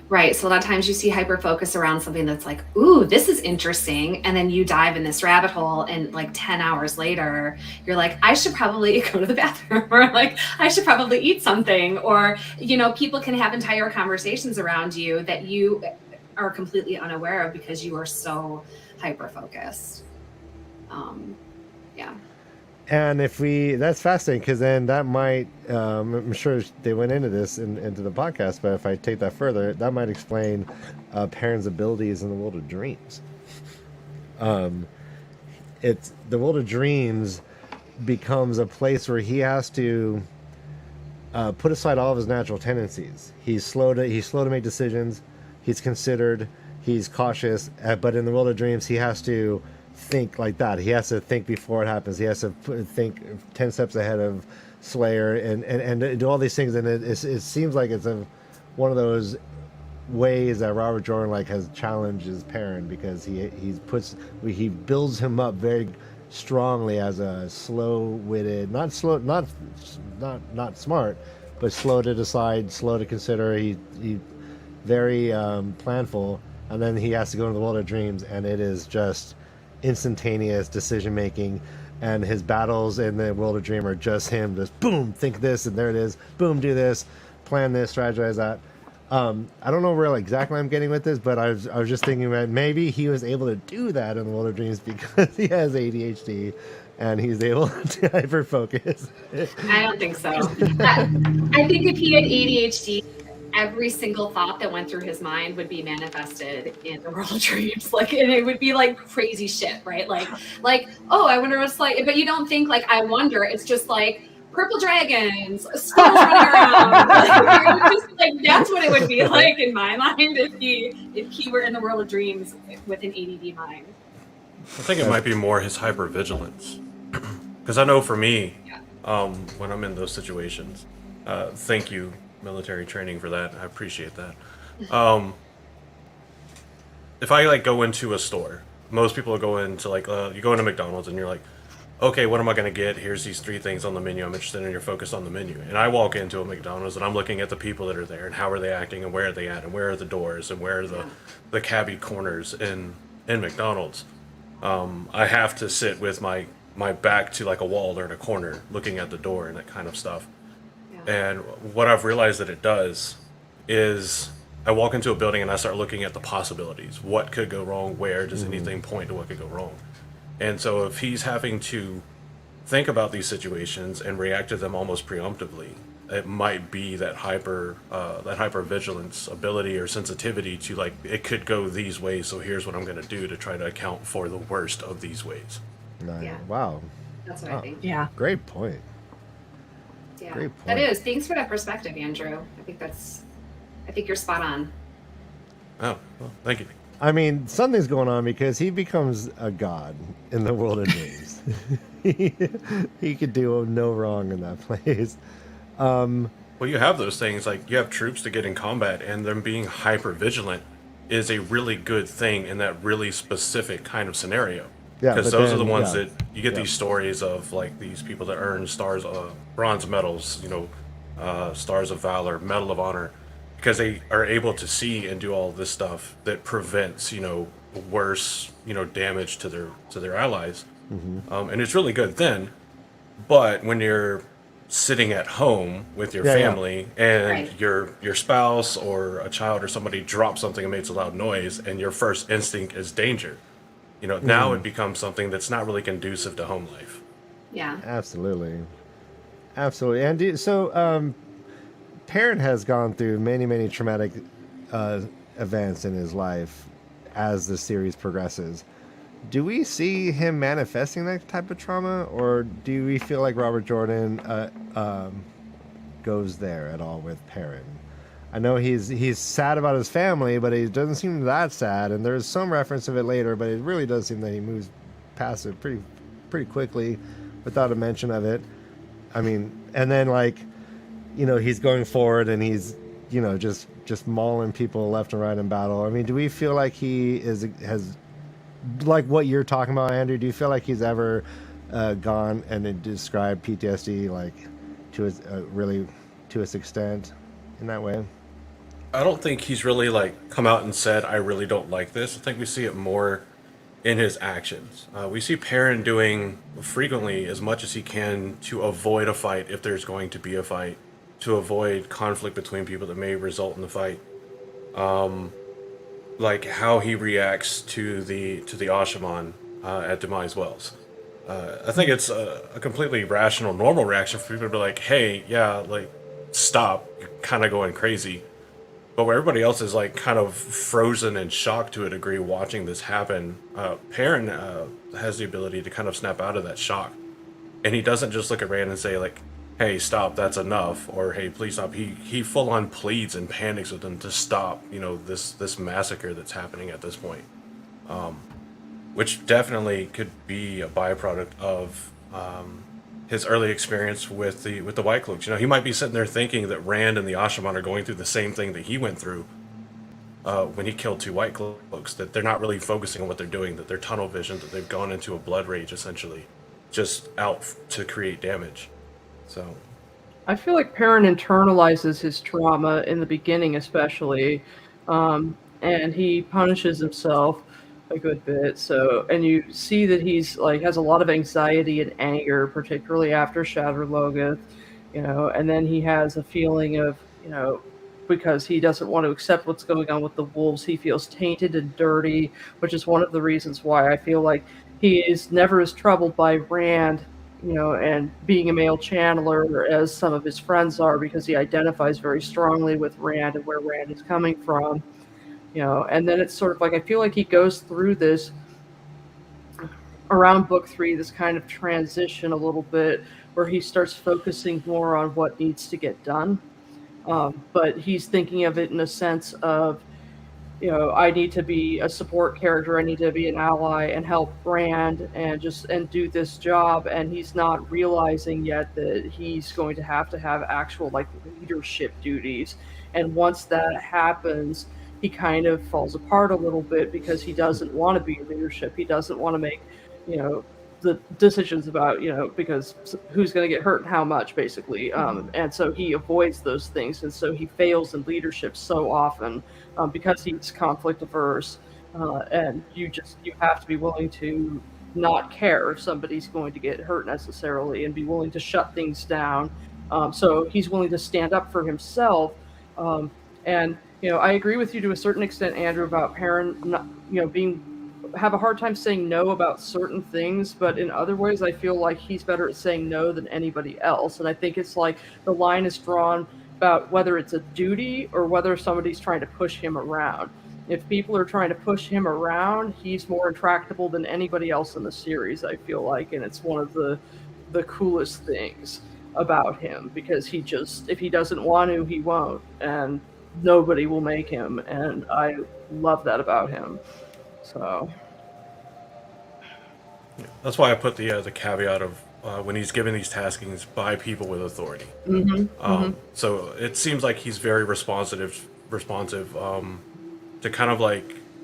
right? So a lot of times you see hyper-focus around something that's like, ooh, this is interesting. And then you dive in this rabbit hole and like 10 hours later, you're like, I should probably go to the bathroom, or like, I should probably eat something. Or, you know, people can have entire conversations around you that you are completely unaware of because you are so hyper-focused. Yeah. And if that's fascinating, because then that might, I'm sure they went into this into the podcast, but if I take that further, that might explain Perrin's abilities in the world of dreams. It's the world of dreams becomes a place where he has to put aside all of his natural tendencies. He's slow to make decisions. He's considered. He's cautious. But in the world of dreams, he has to think like that. He has to think before it happens. He has to think 10 steps ahead of Slayer and do all these things. And it seems like it's one of those ways that Robert Jordan like has challenged his Perrin, because he builds him up very strongly as a slow-witted, not smart, but slow to decide, slow to consider. He very planful, and then he has to go into the world of dreams, and it is just instantaneous decision making, and his battles in the world of dream are just him just boom, think this and there it is, boom, do this, plan this, strategize that. I don't know where exactly I'm getting with this, but I was just thinking that maybe he was able to do that in the world of dreams because he has ADHD and he's able to hyper focus. I don't think so. I think if he had ADHD, every single thought that went through his mind would be manifested in the world of dreams. Like, and it would be like crazy shit, right? Like, oh, I wonder what's like, but you don't think like, I wonder, it's just like purple dragons, squirrels running around. Like, just, like, that's what it would be like in my mind if he were in the world of dreams with an ADD mind. I think it might be more his hypervigilance. Because I know for me, when I'm in those situations, thank you, military training, for that. I appreciate that. If I like go into a store, most people go into like you go into McDonald's and you're like, okay, what am I going to get? Here's these 3 things on the menu I'm interested in. You're focused on the menu. And I walk into a McDonald's and I'm looking at the people that are there and how are they acting and where are they at and where are the doors and where are the cabbie corners in McDonald's. I have to sit with my back to like a wall or in a corner looking at the door and that kind of stuff. And what I've realized that it does is I walk into a building and I start looking at the possibilities. What could go wrong? Where does anything point to what could go wrong? And so if he's having to think about these situations and react to them almost preemptively, it might be that hypervigilance ability or sensitivity to like, it could go these ways, so here's what I'm going to do to try to account for the worst of these ways. Yeah. Wow. That's what I think. Yeah. Great point. Yeah, Great point. that is. Thanks for that perspective, Andrew. I think you're spot on. Oh, well, thank you. I mean, something's going on because he becomes a god in the world of dreams. He could do no wrong in that place. Well, you have those things, like you have troops to get in combat, and them being hyper vigilant is a really good thing in that really specific kind of scenario. Yeah, because but those are then, the ones yeah. that you get these stories of, like these people that earn stars, bronze medals, stars of valor, medal of honor, because they are able to see and do all this stuff that prevents, worse, damage to their allies. And it's really good then. But when you're sitting at home with your family and Right. your spouse or a child or somebody drops something and makes a loud noise, and your first instinct is danger, now it becomes something that's not really conducive to home life. Yeah. Absolutely. Absolutely. And Perrin has gone through many, many traumatic events in his life as the series progresses. Do we see him manifesting that type of trauma, or do we feel like Robert Jordan goes there at all with Perrin? I know he's sad about his family, but he doesn't seem that sad, and there's some reference of it later, but it really does seem that he moves past it pretty quickly without a mention of it. I mean, and then he's going forward and he's just mauling people left and right in battle. I mean, do we feel like he has like what you're talking about, Andrew? Do you feel like he's ever gone and described PTSD to his extent in that way? I don't think he's really come out and said, "I really don't like this." I think we see it more in his actions. We see Perrin doing frequently as much as he can to avoid a fight if there's going to be a fight, to avoid conflict between people that may result in the fight. Like how he reacts to the Ashaman at Demise Wells. I think it's a completely rational, normal reaction for people to be like, "Hey, yeah, stop, you're kind of going crazy." But where everybody else is kind of frozen and shocked to a degree watching this happen, Perrin has the ability to kind of snap out of that shock, and he doesn't just look at Rand and say "Hey, stop, that's enough," or "Hey, please stop." He full on pleads and panics with them to stop, this massacre that's happening at this point, which definitely could be a byproduct of his early experience with the White Cloaks. He might be sitting there thinking that Rand and the Ashaman are going through the same thing that he went through when he killed 2 White Cloaks. That they're not really focusing on what they're doing. That they're tunnel vision. That they've gone into a blood rage essentially, just out to create damage. So, I feel like Perrin internalizes his trauma in the beginning, especially, and he punishes himself a good bit. So, and you see that he's has a lot of anxiety and anger, particularly after Shatter Logoth, and then he has a feeling of, because he doesn't want to accept what's going on with the wolves, he feels tainted and dirty, which is one of the reasons why I feel like he is never as troubled by Rand, and being a male channeler as some of his friends are, because he identifies very strongly with Rand and where Rand is coming from. And then it's sort of I feel like he goes through this around book 3, this kind of transition a little bit where he starts focusing more on what needs to get done. But he's thinking of it in a sense of, I need to be a support character. I need to be an ally and help Rand and do this job. And he's not realizing yet that he's going to have actual leadership duties. And once that happens, he kind of falls apart a little bit because he doesn't want to be in leadership. He doesn't want to make, the decisions about, because who's going to get hurt and how much, basically. And so he avoids those things. And so he fails in leadership so often because he's conflict averse. And you have to be willing to not care if somebody's going to get hurt necessarily, and be willing to shut things down. So he's willing to stand up for himself. And I agree with you to a certain extent, Andrew, about Perrin not, have a hard time saying no about certain things, but in other ways, I feel like he's better at saying no than anybody else. And I think it's the line is drawn about whether it's a duty or whether somebody's trying to push him around. If people are trying to push him around, he's more intractable than anybody else in the series, I feel like, and it's one of the coolest things about him, because if he doesn't want to, he won't, and nobody will make him, and I love that about him. So that's why I put the caveat of when he's given these taskings by people with authority. So it seems like he's very responsive to kind of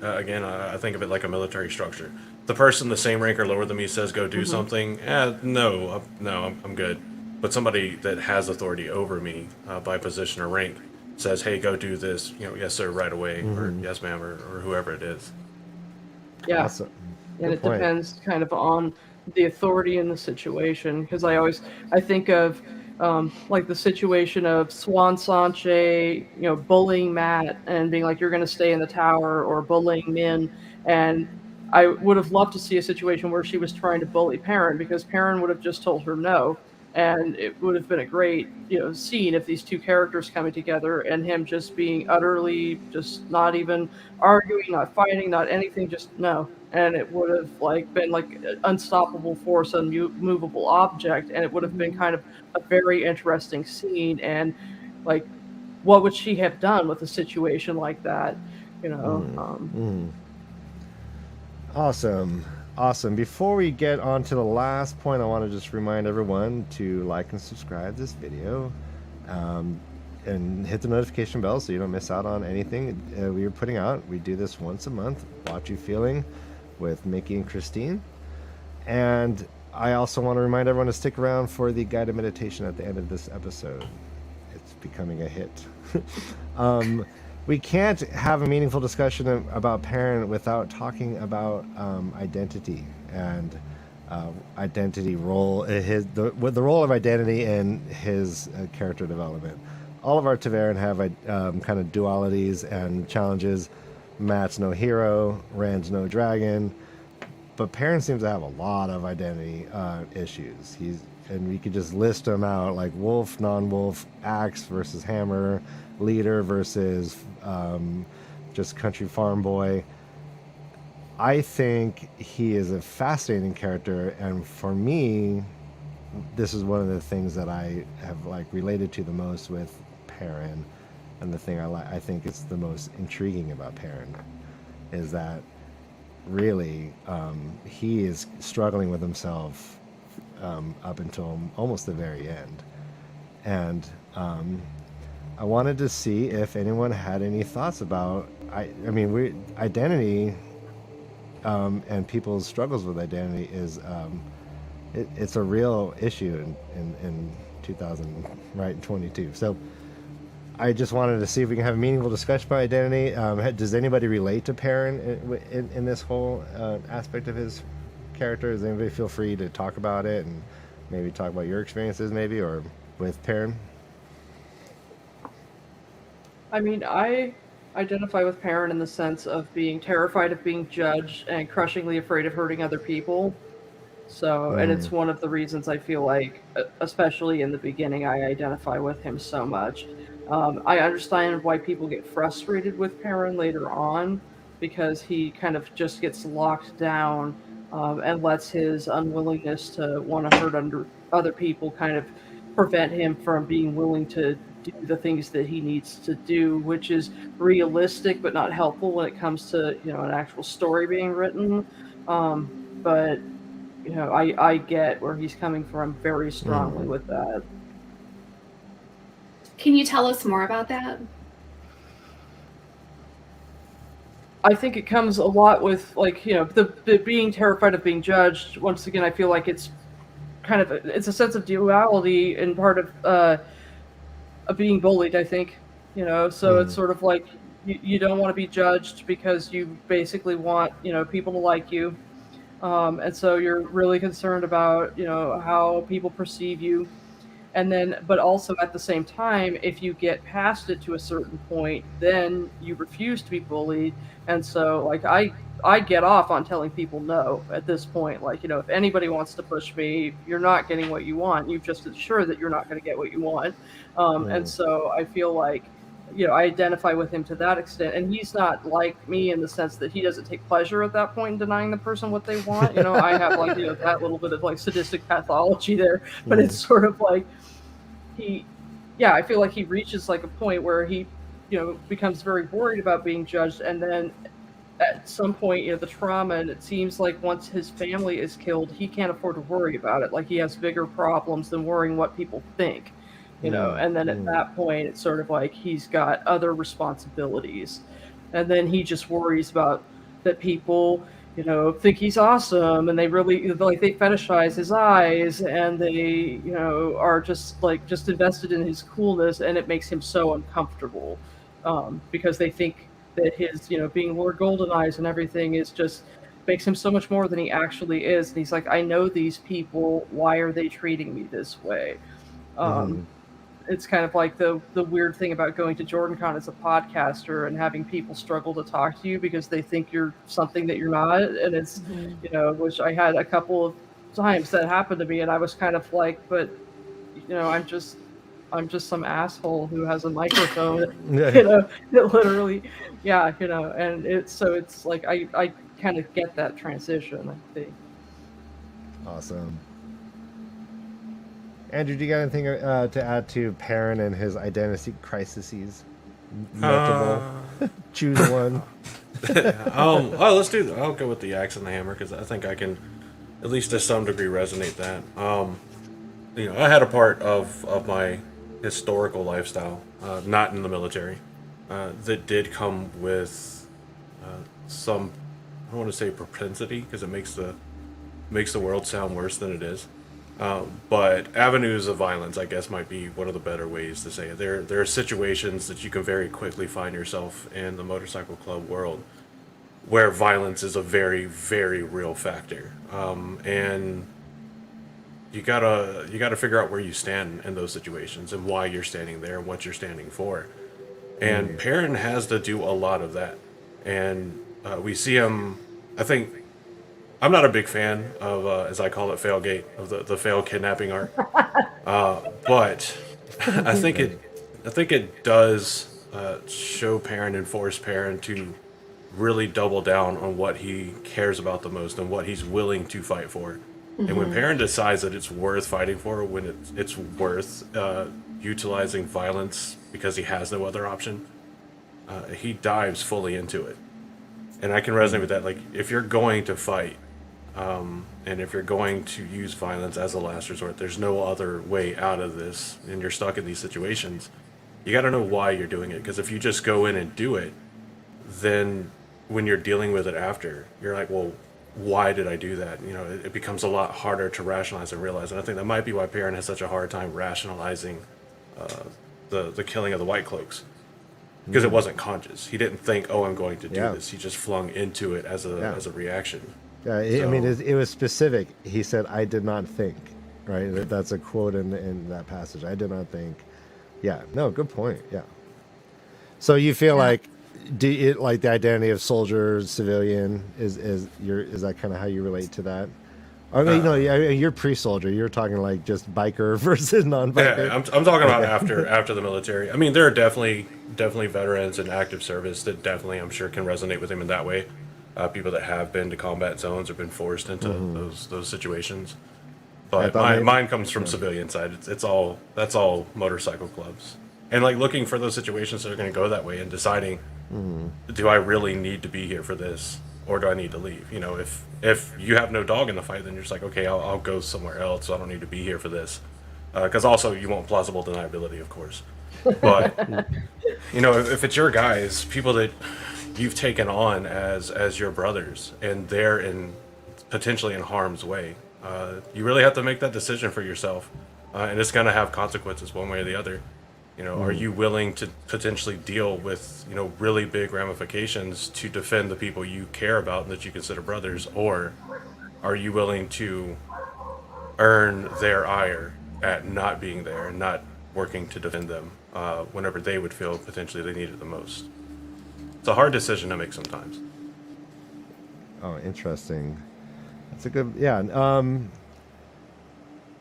again, I think of it like a military structure. The person the same rank or lower than me says go do something, no, I'm good. But somebody that has authority over me by position or rank says, "Hey, go do this," yes sir, right away, or yes ma'am, or whoever it is. Yeah. Awesome. And Good it point. depends kind of on the authority in the situation, because I think of like the situation of Swan Sanche, bullying Matt and being like, you're going to stay in the tower, or bullying Min. And I would have loved to see a situation where she was trying to bully Perrin, because Perrin would have just told her no. And it would have been a great, scene if these two characters coming together and him just being utterly just not even arguing, not fighting, not anything, just no. And it would have been like an unstoppable force, unmovable object, and it would have been kind of a very interesting scene. And like, what would she have done with a situation like that? Awesome. Awesome. Before we get on to the last point, I want to just remind everyone to like and subscribe this video, and hit the notification bell so you don't miss out on anything we are putting out. We do this once a month, WoT You Feeling, with Miki and Christine. And I also want to remind everyone to stick around for the guided meditation at the end of this episode. It's becoming a hit. We can't have a meaningful discussion about Perrin without talking about identity and identity role, the role of identity in his character development. All of our TAVERN have kind of dualities and challenges. Matt's no hero, Rand's no dragon, but Perrin seems to have a lot of identity issues. And we could just list them out, like wolf, non-wolf, axe versus hammer, leader versus just country farm boy. I think he is a fascinating character, and for me, this is one of the things that I have related to the most with Perrin, and the thing I think is the most intriguing about Perrin is that really he is struggling with himself up until almost the very end. And I wanted to see if anyone had any thoughts about identity and people's struggles with identity is it's a real issue in 2022. So I just wanted to see if we can have a meaningful discussion about identity. Does anybody relate to Perrin in this whole aspect of his character? Does anybody feel free to talk about it and maybe talk about your experiences, maybe, or with Perrin? I mean, I identify with Perrin in the sense of being terrified of being judged and crushingly afraid of hurting other people. So, and it's one of the reasons I feel like, especially in the beginning, I identify with him so much. I understand why people get frustrated with Perrin later on, because he kind of just gets locked down and lets his unwillingness to want to hurt other people kind of prevent him from being willing to do the things that he needs to do, which is realistic but not helpful when it comes to an actual story being written. But I get where he's coming from very strongly with that. Can you tell us more about that? I think it comes a lot with the being terrified of being judged. Once again, I feel like it's kind of it's a sense of duality and part of being bullied, I think. So it's sort of like you don't want to be judged because you basically want people to like you, and so you're really concerned about how people perceive you. And then, but also at the same time, if you get past it to a certain point, then you refuse to be bullied. And so, I get off on telling people no at this point. If anybody wants to push me, you're not getting what you want. You've just ensured that you're not going to get what you want. And so I feel like, I identify with him to that extent. And he's not like me in the sense that he doesn't take pleasure at that point in denying the person what they want. I have that little bit of sadistic pathology there, but it's sort of like, I feel like he reaches a point where he, becomes very worried about being judged, and then at some point, the trauma, and it seems like once his family is killed, he can't afford to worry about it. He has bigger problems than worrying what people think, and then at that point, it's sort of like he's got other responsibilities, and then he just worries about that people, think he's awesome, and they really they fetishize his eyes, and they are just invested in his coolness, and it makes him so uncomfortable, because they think that his being Lord Golden Eyes and everything is just makes him so much more than he actually is, and he's like, I know these people, why are they treating me this way? It's kind of like the weird thing about going to JordanCon as a podcaster and having people struggle to talk to you because they think you're something that you're not. And it's, which I had a couple of times that happened to me, and I was kind of like, but, I'm just some asshole who has a microphone, that literally, and it's like, I kind of get that transition, I think. Awesome. Andrew, do you got anything to add to Perrin and his identity crises? Multiple. Choose one. Let's do that. I'll go with the axe and the hammer because I think I can, at least to some degree, resonate that. I had a part of my historical lifestyle, not in the military, that did come with some, I don't want to say propensity because it makes the world sound worse than it is. But avenues of violence, I guess, might be one of the better ways to say it. There are situations that you can very quickly find yourself in the motorcycle club world where violence is a very, very real factor. And you gotta figure out where you stand in those situations and why you're standing there and what you're standing for. And Perrin has to do a lot of that. And we see him, I think, I'm not a big fan of, as I call it, Failgate, of the failed kidnapping arc. But I think it does show Perrin and force Perrin to really double down on what he cares about the most and what he's willing to fight for. And when Perrin decides that it's worth fighting for, when it's worth utilizing violence because he has no other option, he dives fully into it. And I can resonate with that. Like, if you're going to fight, and if you're going to use violence as a last resort, there's no other way out of this, and you're stuck in these situations, you got to know why you're doing it. Because if you just go in and do it, then when you're dealing with it after, you're like, well, why did I do that? It becomes a lot harder to rationalize and realize. And I think that might be why Perrin has such a hard time rationalizing the killing of the White Cloaks. Because it wasn't conscious. He didn't think, oh, I'm going to do this. He just flung into it as a reaction. Yeah, I mean, it was specific. He said, I did not think, right? That's a quote in that passage. I did not think. Yeah, no, good point. Yeah. So you feel like, like the identity of soldier, civilian, is that kind of how you relate to that? I mean, you're pre-soldier. You're talking like just biker versus non-biker. Yeah, I'm talking about after the military. I mean, there are definitely veterans in active service that definitely, I'm sure, can resonate with him in that way. People that have been to combat zones or been forced into those situations. But mine comes from civilian side. That's all motorcycle clubs. And like looking for those situations that are going to go that way and deciding, do I really need to be here for this, or do I need to leave? If you have no dog in the fight, then you're just like, okay, I'll go somewhere else. So I don't need to be here for this. Because also you want plausible deniability, of course. But if it's your guys, people that you've taken on as your brothers, and they're potentially in harm's way, you really have to make that decision for yourself, and it's going to have consequences one way or the other. Are you willing to potentially deal with really big ramifications to defend the people you care about and that you consider brothers, or are you willing to earn their ire at not being there and not working to defend them whenever they would feel potentially they need it the most? It's a hard decision to make sometimes. Oh, interesting. That's a good,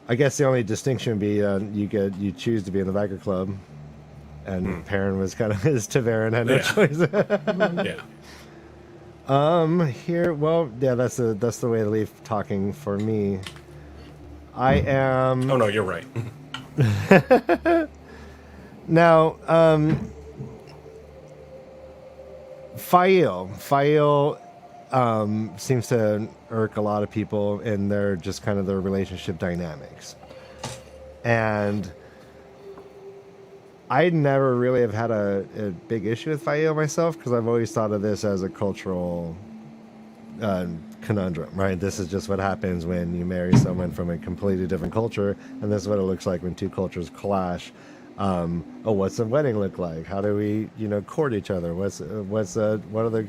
I guess the only distinction would be you choose to be in the biker club, and Perrin was kind of his TAVERN, had no choice. That's the way to leave talking for me. I am. Oh no, you're right. Now, Fail seems to irk a lot of people in their relationship dynamics. And I never really have had a big issue with Fail myself, because I've always thought of this as a cultural conundrum, right? This is just what happens when you marry someone from a completely different culture, and this is what it looks like when two cultures clash. What's the wedding look like? How do we, court each other? What are the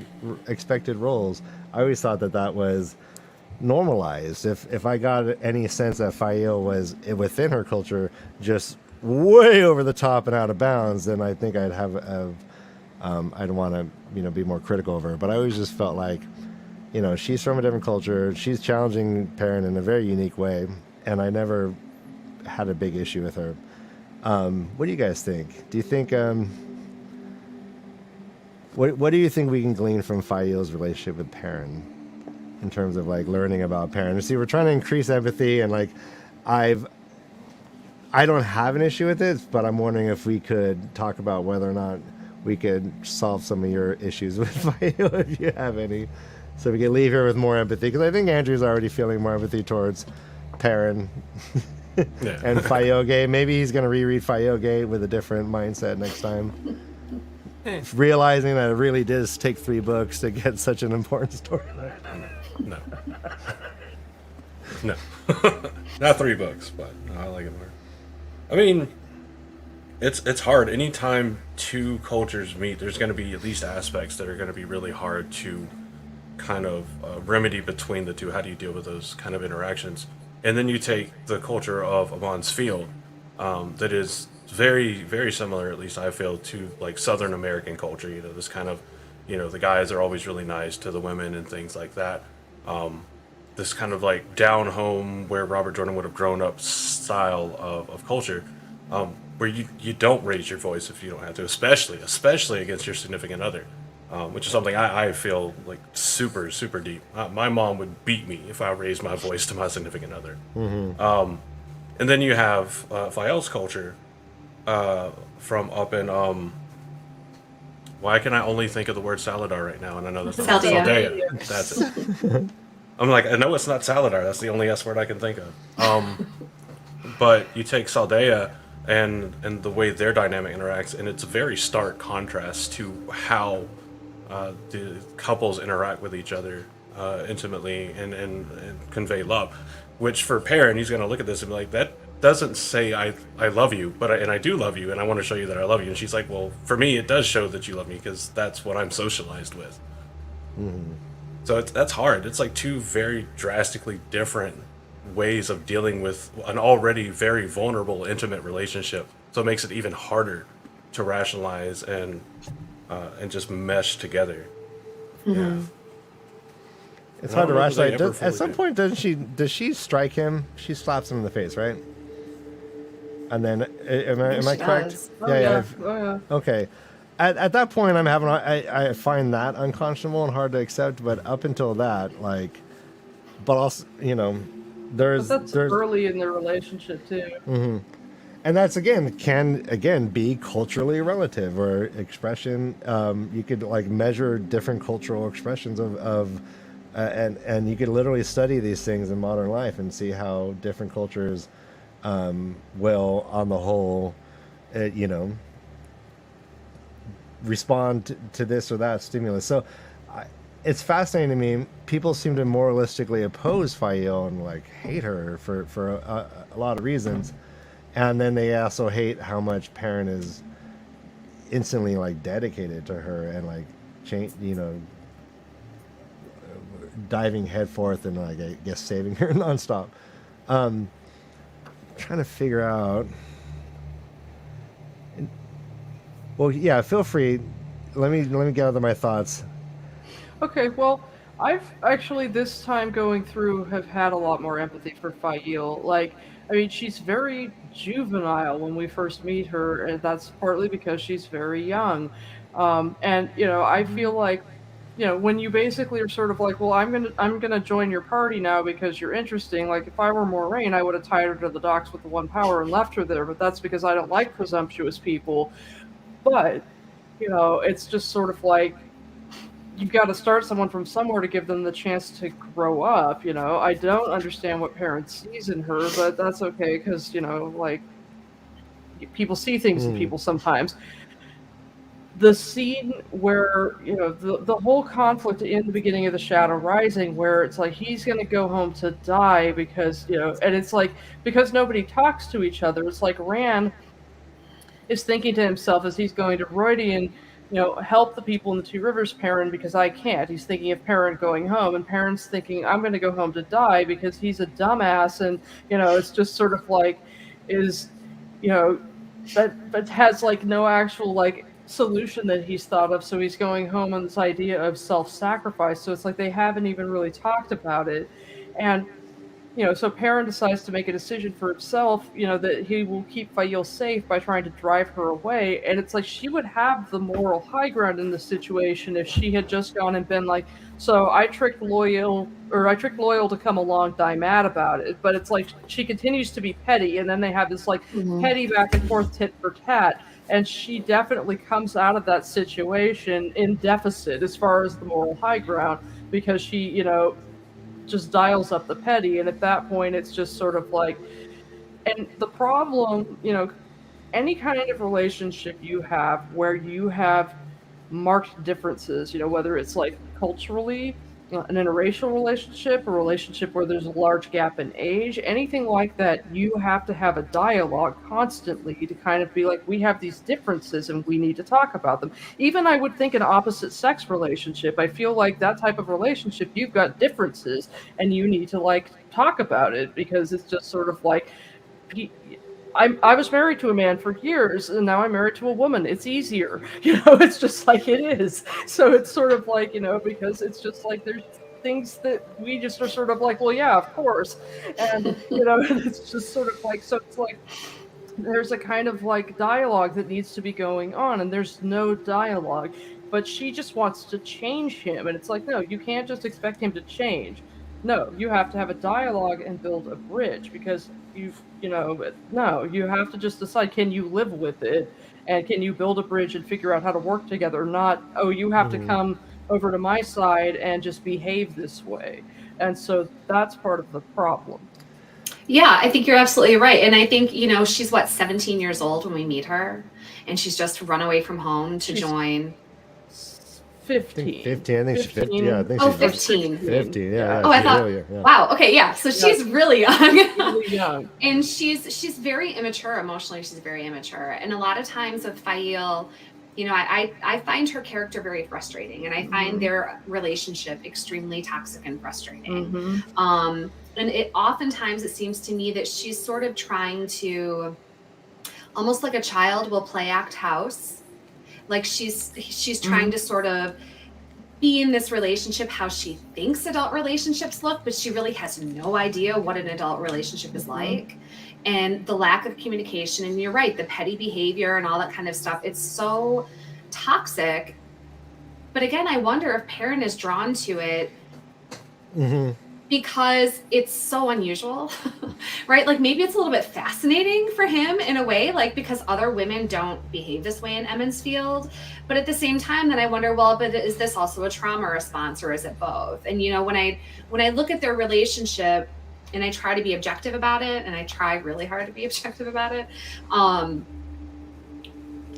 expected roles? I always thought that was normalized. If I got any sense that Fael was within her culture just way over the top and out of bounds, then I think I'd I'd want to be more critical of her. But I always just felt like she's from a different culture. She's challenging Perrin in a very unique way, and I never had a big issue with her. What do you guys think? Do you think what do you think we can glean from Fael's relationship with Perrin in terms of like learning about Perrin? See, we're trying to increase empathy, and like I don't have an issue with it, but I'm wondering if we could talk about whether or not we could solve some of your issues with Fael, if you have any, so we can leave here with more empathy. Because I think Andrew's already feeling more empathy towards Perrin. Yeah. And Fayoge. Maybe he's going to reread Fayoge with a different mindset next time. Realizing that it really does take 3 books to get such an important story. No. No. Not 3 books, but I like it more. I mean, it's hard. Anytime 2 cultures meet, there's going to be at least aspects that are going to be really hard to kind of remedy between the two. How do you deal with those kind of interactions? And then you take the culture of Amon's Field, that is very, very similar, at least I feel, to like Southern American culture. This kind of, the guys are always really nice to the women and things like that. This kind of like down home where Robert Jordan would have grown up style of culture, where you don't raise your voice if you don't have to, especially against your significant other. Which is something I feel like super, super deep. My mom would beat me if I raised my voice to my significant other. Mm-hmm. And then you have Fael's culture from up in... why can I only think of the word Saladar right now? And I know that's not Saldea. That's it. I'm like, I know it's not Saladar. That's the only S word I can think of. But you take Saldea and the way their dynamic interacts, and it's a very stark contrast to how... the couples interact with each other intimately and convey love, which for Perrin, he's going to look at this and be like, that doesn't say I love you, but I do love you, and I want to show you that I love you. And she's like, well, for me, it does show that you love me because that's what I'm socialized with. Mm-hmm. So that's hard. It's like 2 very drastically different ways of dealing with an already very vulnerable, intimate relationship. So it makes it even harder to rationalize and just mesh together. Mm-hmm. Yeah. It's hard to rationalize. At some point, does she strike him? She slaps him in the face, right? And then, am I correct? Yeah. Okay. At that point, I find that unconscionable and hard to accept. But up until that, but also, there's early in their relationship too. Mm-hmm. And that's can be culturally relative or expression. You could measure different cultural expressions of and you could literally study these things in modern life and see how different cultures will, on the whole, respond to this or that stimulus. So it's fascinating to me. People seem to moralistically oppose Fael and hate her for a lot of reasons. And then they also hate how much Perrin is instantly dedicated to her and diving headforth and I guess saving her nonstop. Trying to figure out. Well, yeah, feel free. Let me gather my thoughts. Okay, well, I've actually this time going through have had a lot more empathy for Fael. She's very juvenile when we first meet her, and that's partly because she's very young. And I feel like, when you basically are sort of like, well, I'm gonna join your party now because you're interesting. If I were Moraine, I would have tied her to the docks with the 1 power and left her there. But that's because I don't like presumptuous people. But it's just sort of like, you've got to start someone from somewhere to give them the chance to grow up. I don't understand what Perrin sees in her, but that's okay because, people see things in people sometimes. the scene where, you know, the whole conflict in the beginning of The Shadow Rising, where it's like he's going to go home to die because, you know, and it's like, because nobody talks to each other, it's like Rand is thinking to himself as he's going to Roydian, you know, help the people in the Two Rivers, Perrin, because I can't. He's thinking of Perrin going home, and Perrin's thinking, I'm going to go home to die because he's a dumbass. And, you know, it's just sort of like, is, you know, but has like no actual like solution that he's thought of. So he's going home on this idea of self-sacrifice. So it's like they haven't even really talked about it. And, you know, so Perrin decides to make a decision for himself, you know, that he will keep Faile safe by trying to drive her away. And it's like she would have the moral high ground in this situation if she had just gone and been like, so I tricked Loyal to come along, die mad about it. But it's like she continues to be petty, and then they have this like petty back and forth tit for tat. And she definitely comes out of that situation in deficit as far as the moral high ground, because she, you know, just dials up the petty. And at that point it's just sort of like, and the problem, you know, any kind of relationship you have where you have marked differences, you know, whether it's like culturally, an interracial relationship, a relationship where there's a large gap in age, anything like that, you have to have a dialogue constantly to kind of be like, we have these differences and we need to talk about them. Even I would think an opposite sex relationship, I feel like that type of relationship, you've got differences and you need to like talk about it, because it's just sort of like, I was married to a man for years, and now I'm married to a woman. It's easier, you know. It's just like it is. So it's sort of like, you know, because it's just like there's things that we just are sort of like, well, yeah, of course, and you know, it's just sort of like, so it's like there's a kind of like dialogue that needs to be going on, and there's no dialogue. But she just wants to change him, and it's like, no, you can't just expect him to change. No, you have to have a dialogue and build a bridge, because you know, no, you have to just decide, can you live with it, and can you build a bridge and figure out how to work together, not, oh, you have to come over to my side and just behave this way. And so that's part of the problem. Yeah, I think you're absolutely right. And I think, you know, she's what, 17 years old when we meet her, and she's just run away from home to join 15. 15. I think she's 50. Yeah, I think Oh, she's 15. 50. Yeah. Oh, I thought. Really, yeah. Wow. Okay. Yeah. So she's really young. Really young. And she's very immature emotionally. She's very immature. And a lot of times with Faile, you know, I find her character very frustrating, and I find their relationship extremely toxic and frustrating. And it oftentimes it seems to me that she's sort of trying to, almost like a child will play act house. Like she's trying to sort of be in this relationship how she thinks adult relationships look, but she really has no idea what an adult relationship is like. And the lack of communication, and you're right, the petty behavior and all that kind of stuff, it's so toxic. But again, I wonder if Perrin is drawn to it because it's so unusual, right? Like maybe it's a little bit fascinating for him in a way, like because other women don't behave this way in Emmons Field. But at the same time, then I wonder, well, but is this also a trauma response, or is it both? And you know, when I look at their relationship and I try to be objective about it, and I try really hard to be objective about it,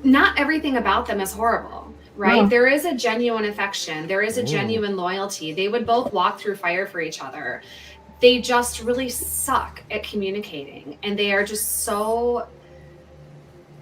not everything about them is horrible. Right? Yeah. There is a genuine affection. There is a genuine loyalty. They would both walk through fire for each other. They just really suck at communicating. And they are just so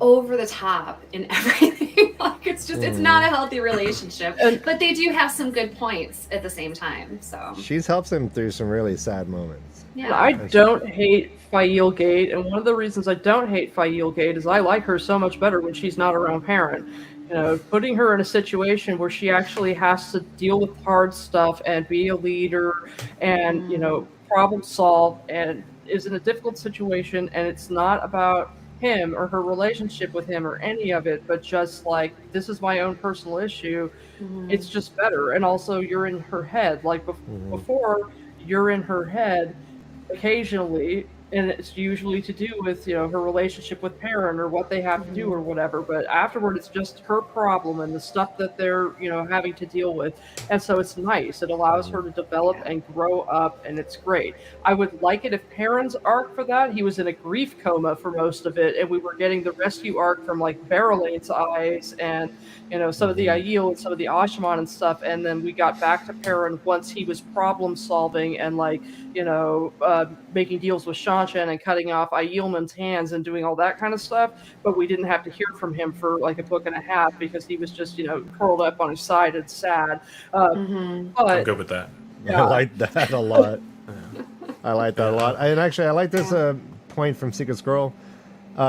over the top in everything. Like it's just, it's not a healthy relationship. But they do have some good points at the same time. So she's helps him through some really sad moments. Yeah. I don't hate Faile Gate. And one of the reasons I don't hate Faile Gate is I like her so much better when she's not around Perrin. You know, putting her in a situation where she actually has to deal with hard stuff and be a leader and, you know, problem solve, and is in a difficult situation, and it's not about him or her relationship with him or any of it, but just like, this is my own personal issue. It's just better. And also you're in her head. Like before, you're in her head occasionally, and it's usually to do with, you know, her relationship with Perrin or what they have to do or whatever. But afterward, it's just her problem and the stuff that they're, you know, having to deal with. And so it's nice. It allows her to develop and grow up, and it's great. I would like it if Perrin's arc for that, he was in a grief coma for most of it, and we were getting the rescue arc from like Barrelate's eyes and, you know, some of the Aiel and some of the Ashaman and stuff. And then we got back to Perrin once he was problem solving and, like, you know, making deals with Shanshan and cutting off Aielman's hands and doing all that kind of stuff. But we didn't have to hear from him for like a book and a half because he was just, you know, curled up on his side and sad. But I'm good with that. I like that a lot. I like that a lot. And actually, I like this point from Secret Scroll.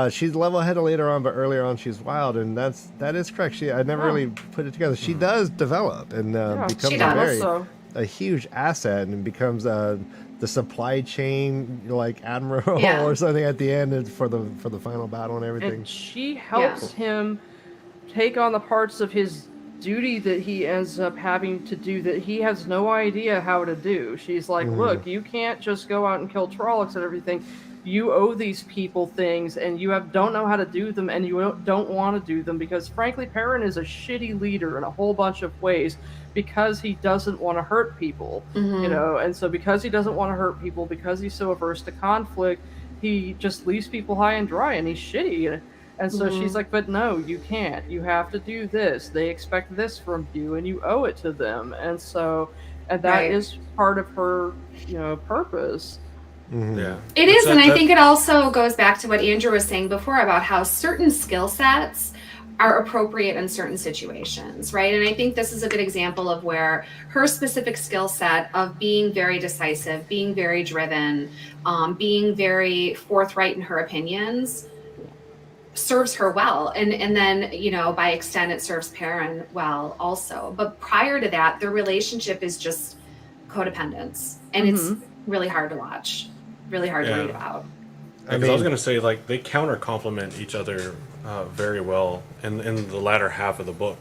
She's level-headed later on, but earlier on she's wild, and that is correct. I never really put it together. She does develop and becomes a huge asset and becomes the supply chain, like, admiral or something at the end for the final battle and everything. And she helps him take on the parts of his duty that he ends up having to do that he has no idea how to do. She's like, look, you can't just go out and kill Trollocs and everything. You owe these people things, and you don't know how to do them, and you don't want to do them, because frankly, Perrin is a shitty leader in a whole bunch of ways because he doesn't want to hurt people, you know, and so because he doesn't want to hurt people, because he's so averse to conflict, he just leaves people high and dry, and he's shitty. And so she's like, but no, you can't. You have to do this. They expect this from you, and you owe it to them. And so, and that is part of her, you know, purpose. Yeah, it is. And I think it also goes back to what Andrew was saying before about how certain skill sets are appropriate in certain situations, right? And I think this is a good example of where her specific skill set of being very decisive, being very driven, being very forthright in her opinions serves her well. And then, you know, by extent, it serves Perrin well also. But prior to that, their relationship is just codependence. And it's really hard to watch, really hard to read about. I was going to say, like, they counter complement each other very well in the latter half of the book.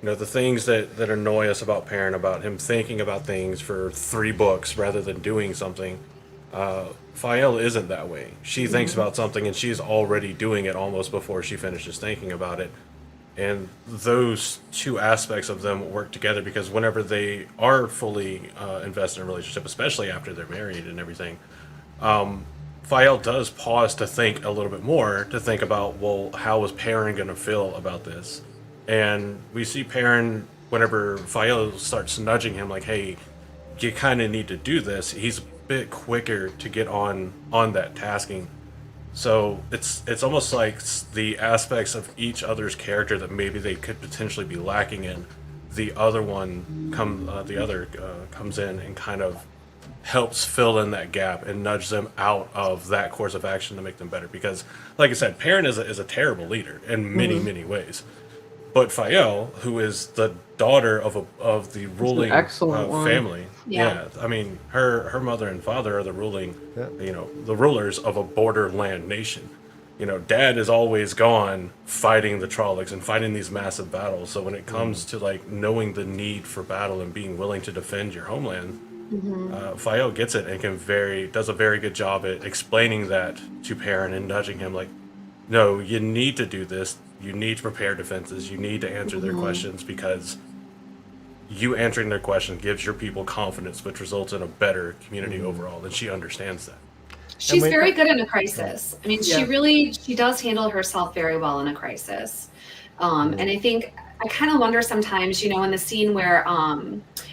You know, the things that annoy us about Perrin, about him thinking about things for 3 books rather than doing something, Fael isn't that way. She thinks about something and she's already doing it almost before she finishes thinking about it. And those two aspects of them work together, because whenever they are fully invested in a relationship, especially after they're married and everything, Fael does pause to think a little bit more, to think about, well, how is Perrin going to feel about this? And we see Perrin, whenever Fael starts nudging him, like, hey, you kind of need to do this, he's a bit quicker to get on that tasking. So it's almost like the aspects of each other's character that maybe they could potentially be lacking in, the other comes in and kind of helps fill in that gap and nudge them out of that course of action to make them better. Because, like I said, Perrin is a terrible leader in many ways. But Fael, who is the daughter of the ruling family, I mean, her mother and father are the ruling, you know, the rulers of a borderland nation. You know, Dad is always gone fighting the Trollocs and fighting these massive battles. So when it comes to, like, knowing the need for battle and being willing to defend your homeland, Fael gets it and does a very good job at explaining that to Perrin and nudging him, like, no, you need to do this. You need to prepare defenses. You need to answer their questions, because you answering their questions gives your people confidence, which results in a better community overall. And she understands that. She's very good in a crisis. I mean, she does handle herself very well in a crisis. And I think I kind of wonder sometimes, you know, in the scene where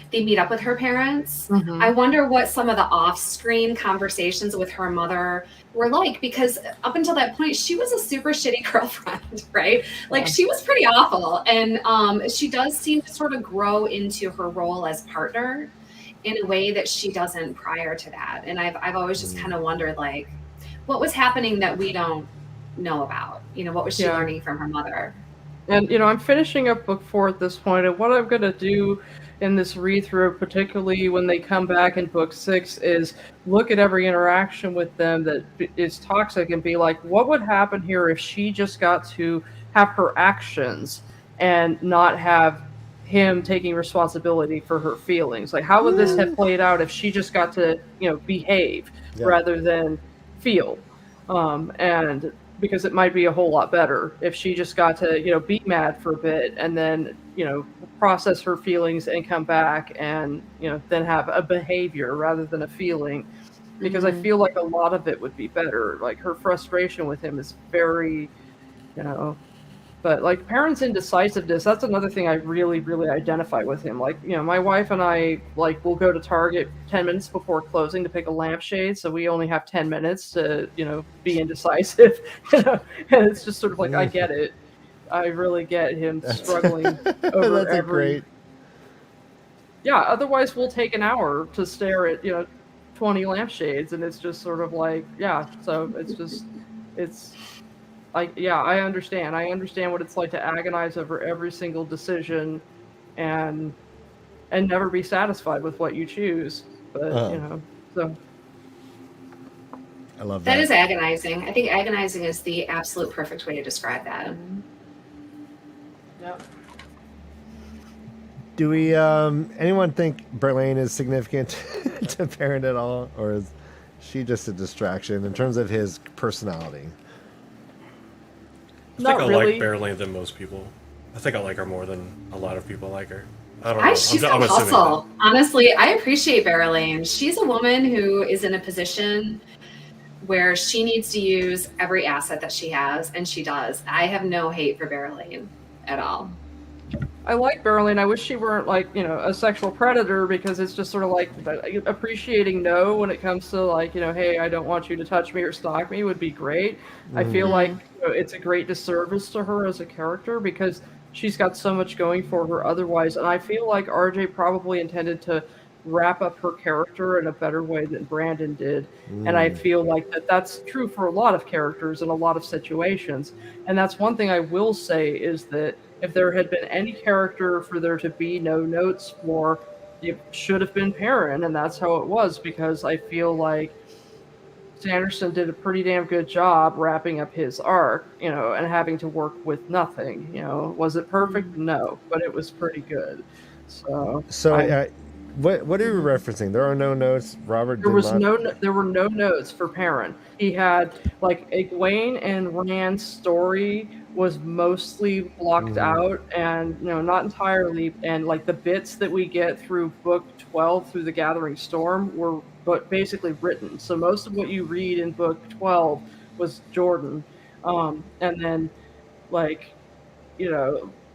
they meet up with her parents, I wonder what some of the off-screen conversations with her mother were like, because up until that point, she was a super shitty girlfriend, right? Like, she was pretty awful. And she does seem to sort of grow into her role as partner in a way that she doesn't prior to that. And I've always just kind of wondered, like, what was happening that we don't know about? You know, what was she learning from her mother? And, you know, I'm finishing up book 4 at this point, and what I'm going to do in this read-through, particularly when they come back in book 6, is look at every interaction with them that is toxic and be like, what would happen here if she just got to have her actions and not have him taking responsibility for her feelings? Like, how would this have played out if she just got to, you know, behave rather than feel, and because it might be a whole lot better if she just got to, be mad for a bit and then, process her feelings and come back and, then have a behavior rather than a feeling. Because I feel like a lot of it would be better. Like her frustration with him is very, but like Perrin's indecisiveness, that's another thing I really, really identify with him. Like, my wife and I will go to Target 10 minutes before closing to pick a lampshade, so we only have 10 minutes to, be indecisive. And it's just sort of like, I get it. I really get him struggling over That's great. Yeah, otherwise we'll take an hour to stare at, 20 lampshades, and it's just sort of like, yeah, so I understand. I understand what it's like to agonize over every single decision and never be satisfied with what you choose. But, so. I love that. That is agonizing. I think agonizing is the absolute perfect way to describe that. Yep. Do we, anyone think Berlane is significant to Perrin at all? Or is she just a distraction in terms of his personality? I think Not I really. like Berlane than most people. I think I like her more than a lot of people like her. I don't Why know. she's I'm a assuming hustle. Honestly, I appreciate Berlane. She's a woman who is in a position where she needs to use every asset that she has, and she does. I have no hate for Berlane at all. I like Berlin. I wish she weren't a sexual predator, because it's just sort of like appreciating no when it comes to hey, I don't want you to touch me or stalk me would be great. I feel like it's a great disservice to her as a character because she's got so much going for her otherwise. And I feel like RJ probably intended to wrap up her character in a better way than Brandon did. And I feel like that's true for a lot of characters in a lot of situations. And that's one thing I will say is that if there had been any character for there to be no notes for, it should have been Perrin, and that's how it was, because I feel like Sanderson did a pretty damn good job wrapping up his arc, and having to work with nothing. Was it perfect? No, but it was pretty good. So what are you referencing? There are no notes. Robert. There were no notes for Perrin. He had Egwene and Rand's story was mostly blocked out, and not entirely. And the bits that we get through book 12 through the Gathering Storm were basically written. So most of what you read in book 12 was Jordan, and then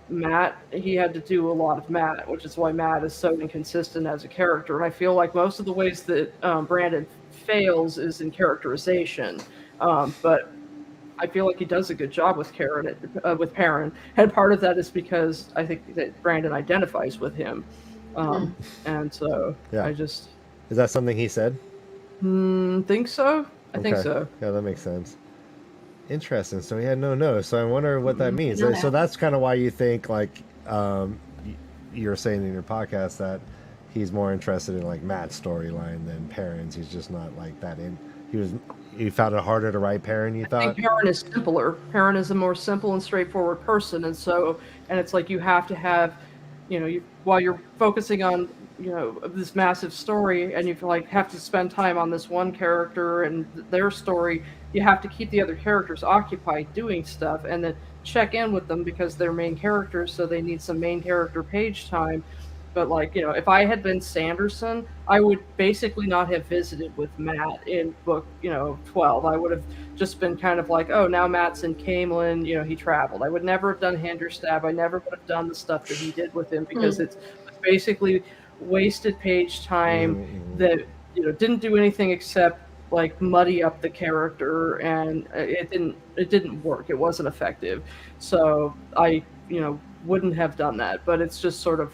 Matt, he had to do a lot of Matt, which is why Matt is so inconsistent as a character. And I feel like most of the ways that Brandon fails is in characterization. But I feel like he does a good job with Perrin. And part of that is because I think that Brandon identifies with him. And so I just... Is that something he said? Think so. I think so. Yeah, that makes sense. Interesting. So he had no notes. So I wonder what that means. So that's kind of why you think you're saying in your podcast that he's more interested in Matt's storyline than Perrin's. He's just not that in. You found it harder to write Perrin, you thought? I think Perrin is simpler. Perrin is a more simple and straightforward person, and it's you have to have, while you're focusing on this massive story, and you have to spend time on this one character and their story, you have to keep the other characters occupied doing stuff and then check in with them because they're main characters, so they need some main character page time. But if I had been Sanderson, I would basically not have visited with Matt in book 12. I would have just been kind of oh, now Matt's in Camelin, he traveled. I would never have done Handerstab. I never would have done the stuff that he did with him because it's basically wasted page time that didn't do anything except muddy up the character, and it didn't work. It wasn't effective. So I wouldn't have done that. But it's just sort of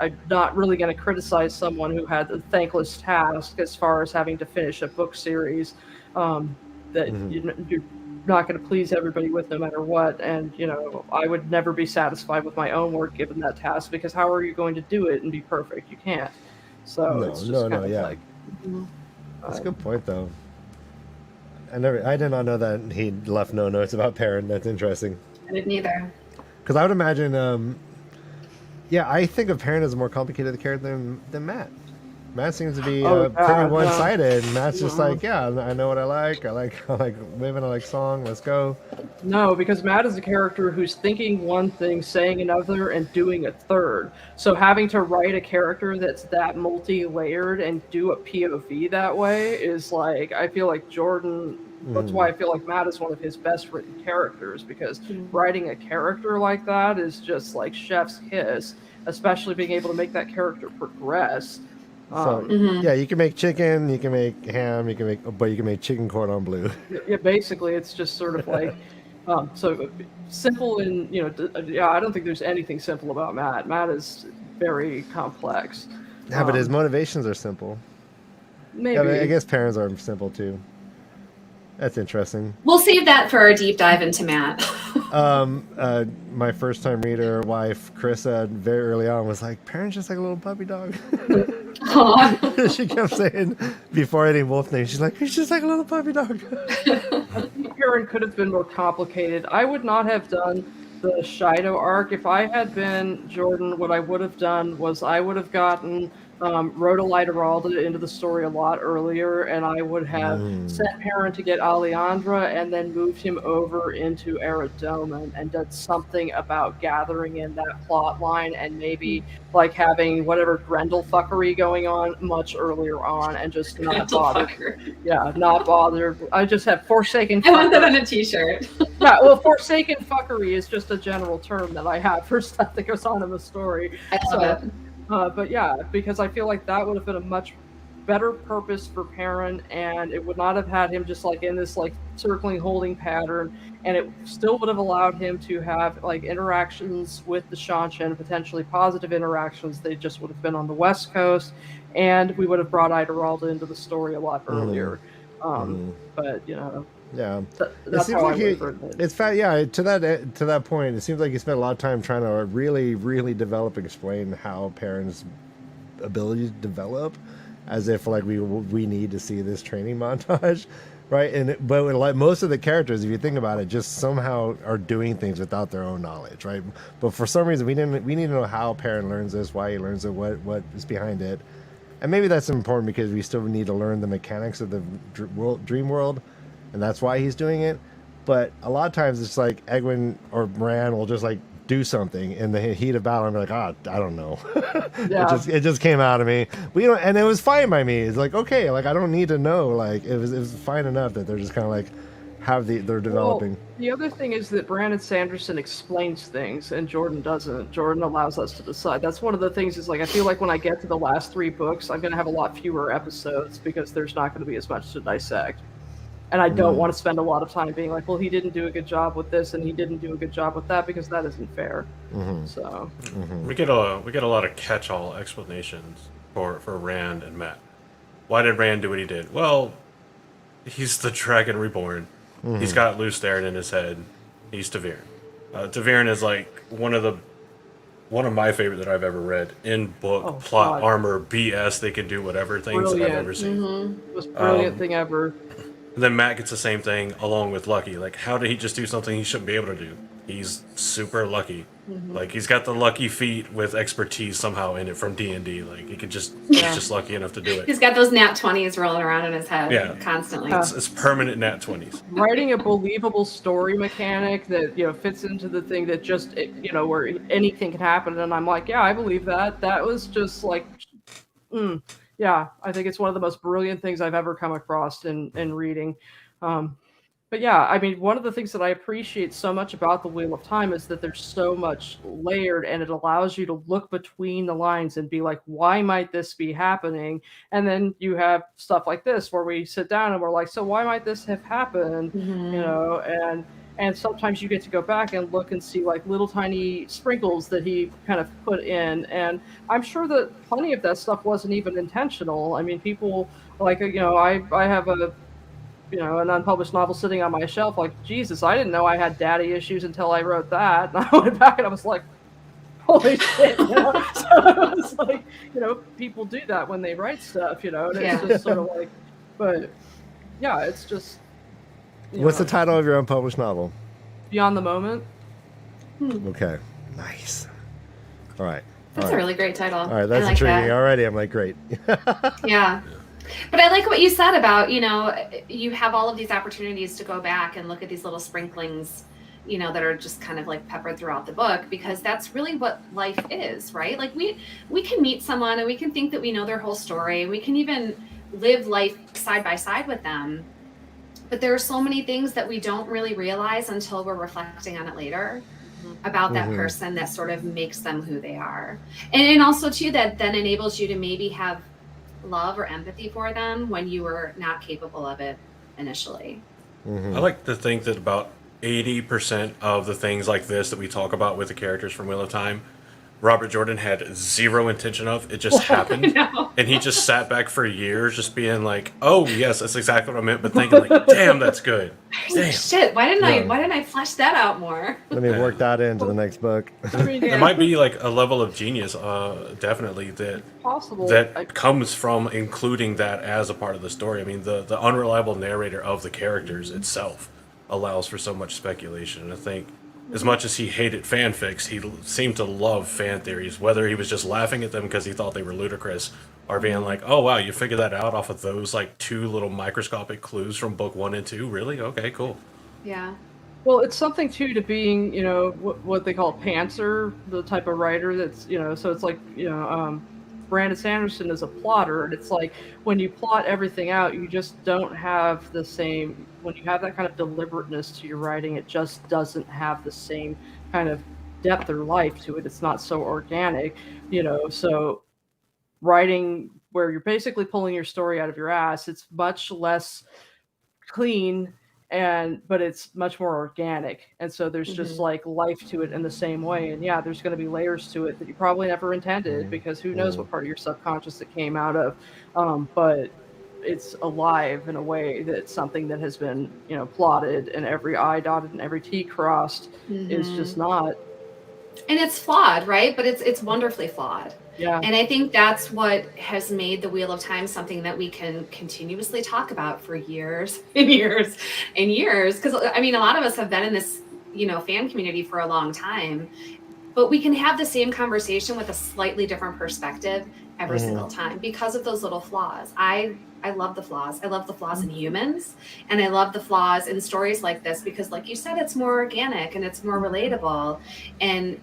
I'm not really going to criticize someone who had the thankless task as far as having to finish a book series that you're not going to please everybody with no matter what. And I would never be satisfied with my own work given that task, because how are you going to do it and be perfect? You can't. So it's just that's a good point, though. I did not know that he left no notes about Perrin. That's interesting. I didn't either. Because I would imagine, I think of Perrin as a more complicated character than Matt. Matt seems to be Oh, pretty God, one-sided. Matt's just No. like, yeah, I know what I like. I like women. I like song. Let's go. No, because Matt is a character who's thinking one thing, saying another, and doing a third. So having to write a character that's that multi-layered and do a POV that way is like, I feel like Jordan. That's why I feel like Matt is one of his best written characters, because writing a character like that is just like chef's kiss, especially being able to make that character progress. So yeah, you can make chicken, you can make ham, but you can make chicken cordon bleu. Yeah, basically, it's just sort of like, so simple and, yeah, I don't think there's anything simple about Matt. Matt is very complex. Yeah, but his motivations are simple. Maybe. Yeah, but I guess parents are simple too. That's interesting. We'll save that for our deep dive into Matt. My first time reader wife, Carissa, very early on was like, Perrin's just like a little puppy dog. She kept saying before any wolf name, she's like, he's just like a little puppy dog. I think Perrin could have been more complicated. I would not have done the Shido arc. If I had been Jordan, what I would have done was I would have gotten Rhoda into the story a lot earlier, and I would have sent Perrin to get Alejandra and then moved him over into Eridomen and done something about gathering in that plot line and maybe like having whatever Grendel fuckery going on much earlier on and just not bothered. Yeah, not bothered. I just have Forsaken I want that on fuckery. a t-shirt. Yeah, well, Forsaken fuckery is just a general term that I have for stuff that goes on in the story. But yeah, because I feel like that would have been a much better purpose for Perrin, and it would not have had him just like in this like circling holding pattern, and it still would have allowed him to have like interactions with the Shanshan, potentially positive interactions. They just would have been on the West Coast, and we would have brought Idaralda into the story a lot earlier. But yeah, that's seems how like I would have written it. it's fat. Yeah, to that point, it seems like he spent a lot of time trying to really, really develop and explain how Perrin's abilities develop, as if like we need to see this training montage, right? But like most of the characters, if you think about it, just somehow are doing things without their own knowledge, right? But for some reason, we need to know how Perrin learns this, why he learns it, what is behind it, and maybe that's important because we still need to learn the mechanics of the dream world. And that's why he's doing it. But a lot of times it's like Egwene or Moran will just like do something in the heat of battle and be like, I don't know. Yeah. it just came out of me. And it was fine by me. It's like, okay, like I don't need to know. Like it was fine enough that they're just kind of like they're developing. Well, the other thing is that Brandon Sanderson explains things and Jordan doesn't. Jordan allows us to decide. That's one of the things is like I feel like when I get to the last 3 books, I'm going to have a lot fewer episodes because there's not going to be as much to dissect. And I don't want to spend a lot of time being like, well, he didn't do a good job with this and he didn't do a good job with that, because that isn't fair. So we get a lot of catch-all explanations for Rand and Matt. Why did Rand do what he did? Well, he's the Dragon Reborn. He's got loose Theron in his head. He's TAVERN. TAVERN is like one of my favorite that I've ever read in book, plot, armor, BS. They can do whatever things that I've ever seen. The most brilliant thing ever. And then Matt gets the same thing along with Lucky. Like, how did he just do something he shouldn't be able to do? He's super lucky. Like, he's got the lucky feat with expertise somehow in it from D&D. Like, he's just lucky enough to do it. He's got those nat 20s rolling around in his head constantly. It's permanent nat 20s. Writing a believable story mechanic that fits into the thing that just where anything can happen, and I'm like, yeah, I believe that. That was just like, yeah, I think it's one of the most brilliant things I've ever come across in reading. But yeah, I mean, one of the things that I appreciate so much about the Wheel of Time is that there's so much layered, and it allows you to look between the lines and be like, why might this be happening? And then you have stuff like this where we sit down and we're like, so why might this have happened? And sometimes you get to go back and look and see like little tiny sprinkles that he kind of put in. And I'm sure that plenty of that stuff wasn't even intentional. I mean, people like, I have an unpublished novel sitting on my shelf, like, Jesus, I didn't know I had daddy issues until I wrote that. And I went back and I was like, holy shit. So it was like, people do that when they write stuff, and it's just sort of like, but yeah, it's just. What's the title of your unpublished novel? Beyond the Moment. Okay, nice. All right. That's a really great title. All right, that's I like intriguing that. already. I'm like, great. Yeah. But I like what you said about, you have all of these opportunities to go back and look at these little sprinklings, that are just kind of like peppered throughout the book, because that's really what life is, right? Like we can meet someone and we can think that we know their whole story. We can even live life side by side with them. But there are so many things that we don't really realize until we're reflecting on it later about that person that sort of makes them who they are. And also too, that then enables you to maybe have love or empathy for them when you were not capable of it initially. I like to think that about 80% of the things like this that we talk about with the characters from Wheel of Time, Robert Jordan had zero intention of. It just happened. And he just sat back for years just being like, oh, yes, that's exactly what I meant, but thinking like, damn, that's good. Damn. Shit, why didn't I flesh that out more? Let me work that into the next book. There might be like a level of genius, definitely, that comes from including that as a part of the story. I mean, the unreliable narrator of the characters itself allows for so much speculation. And I think as much as he hated fanfics, he seemed to love fan theories, whether he was just laughing at them because he thought they were ludicrous, or being like, oh wow, you figured that out off of those like 2 little microscopic clues from book 1 and 2? Really? Okay, cool. Yeah. Well, it's something too to being, what they call a pantser, the type of writer that's, so it's like, Brandon Sanderson is a plotter, and it's like when you plot everything out, you just don't have the same, when you have that kind of deliberateness to your writing, it just doesn't have the same kind of depth or life to it. It's not so organic, so writing where you're basically pulling your story out of your ass, it's much less clean, but it's much more organic, and so there's just like life to it in the same way. And yeah, there's going to be layers to it that you probably never intended, because who knows what part of your subconscious it came out of, but it's alive in a way that's something that has been plotted, and every I dotted and every T crossed is just not. And it's flawed, right? But it's wonderfully flawed. Yeah. And I think that's what has made the Wheel of Time something that we can continuously talk about for years and years and years. Because, I mean, a lot of us have been in this, fan community for a long time. But we can have the same conversation with a slightly different perspective every single time because of those little flaws. I love the flaws. I love the flaws in humans. And I love the flaws in stories like this because, like you said, it's more organic and it's more relatable. And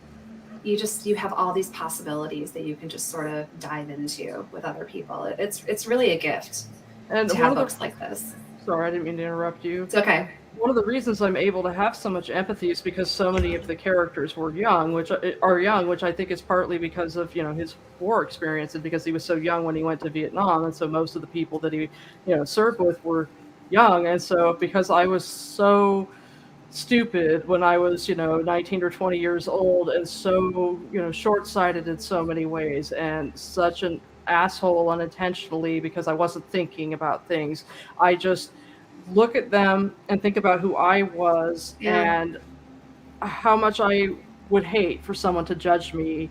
you have all these possibilities that you can just sort of dive into with other people. It's really a gift to have books like this. Sorry, I didn't mean to interrupt you. It's okay. One of the reasons I'm able to have so much empathy is because so many of the characters were young, which I think is partly because of his war experience, and because he was so young when he went to Vietnam, and so most of the people that he served with were young, and so because I was so stupid when I was 19 or 20 years old, and so short-sighted in so many ways, and such an asshole unintentionally because I wasn't thinking about things, I just look at them and think about who I was and how much I would hate for someone to judge me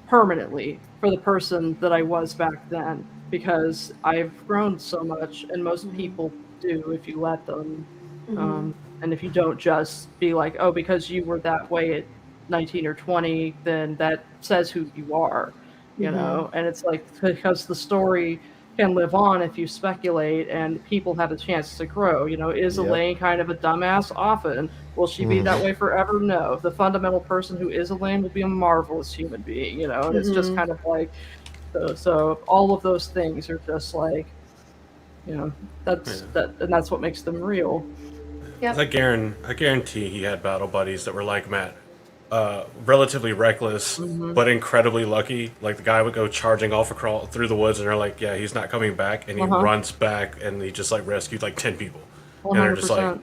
permanently for the person that I was back then, because I've grown so much, and most people do if you let them. And if you don't just be like, oh, because you were that way at 19 or 20, then that says who you are, and it's like, because the story can live on if you speculate, and people have a chance to grow. Is Elaine kind of a dumbass? Often. Will she be that way forever? No. The fundamental person who is Elaine will be a marvelous human being, and it's just kind of like, so all of those things are just like, that's what makes them real. Yep. I guarantee he had battle buddies that were like Matt. Relatively reckless, but incredibly lucky. Like the guy would go charging off through the woods, and they're like, "Yeah, he's not coming back," and he runs back, and he just like rescued like 10 people, 100%. And they're just like,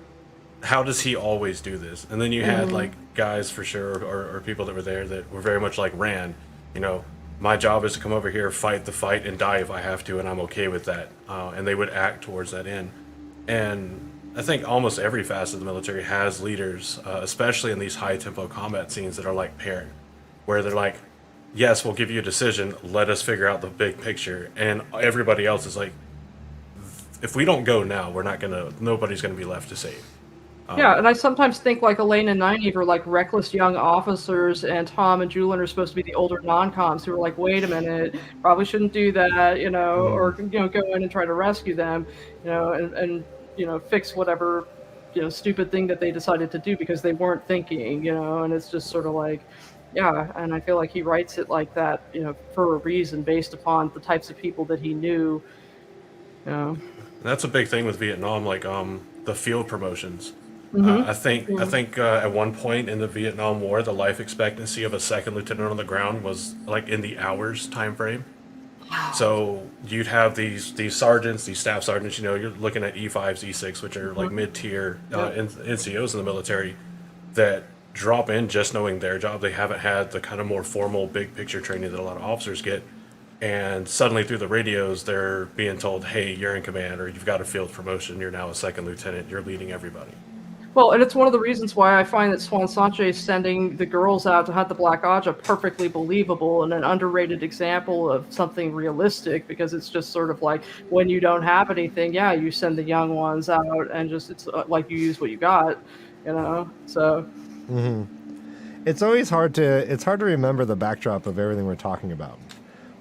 "How does he always do this?" And then you had like guys for sure, or people that were there that were very much like Rand. My job is to come over here, fight the fight, and die if I have to, and I'm okay with that. And they would act towards that end. And I think almost every facet of the military has leaders, especially in these high-tempo combat scenes that are like Perrin, where they're like, yes, we'll give you a decision, let us figure out the big picture. And everybody else is like, if we don't go now, nobody's gonna be left to save. Yeah, and I sometimes think like Elaine and Nynaeve are like reckless young officers, and Tom and Julian are supposed to be the older non-coms who are like, wait a minute, probably shouldn't do that, or go in and try to rescue them, and fix whatever stupid thing that they decided to do because they weren't thinking, and it's just sort of like, yeah, and I feel like he writes it like that, for a reason based upon the types of people that he knew. That's a big thing with Vietnam, like the field promotions. Mm-hmm. I think at one point in the Vietnam War, the life expectancy of a second lieutenant on the ground was like in the hours time frame. So you'd have these sergeants, these staff sergeants. You're looking at E5s, E6, which are like mid-tier NCOs in the military that drop in just knowing their job. They haven't had the kind of more formal big picture training that a lot of officers get. And suddenly through the radios, they're being told, hey, you're in command, or you've got a field promotion, you're now a second lieutenant, you're leading everybody. Well, and it's one of the reasons why I find that Swan Sanche sending the girls out to hunt the Black Aja perfectly believable and an underrated example of something realistic, because it's just sort of like when you don't have anything, you send the young ones out and just it's like you use what you got, so. Mm-hmm. It's always hard to remember the backdrop of everything we're talking about.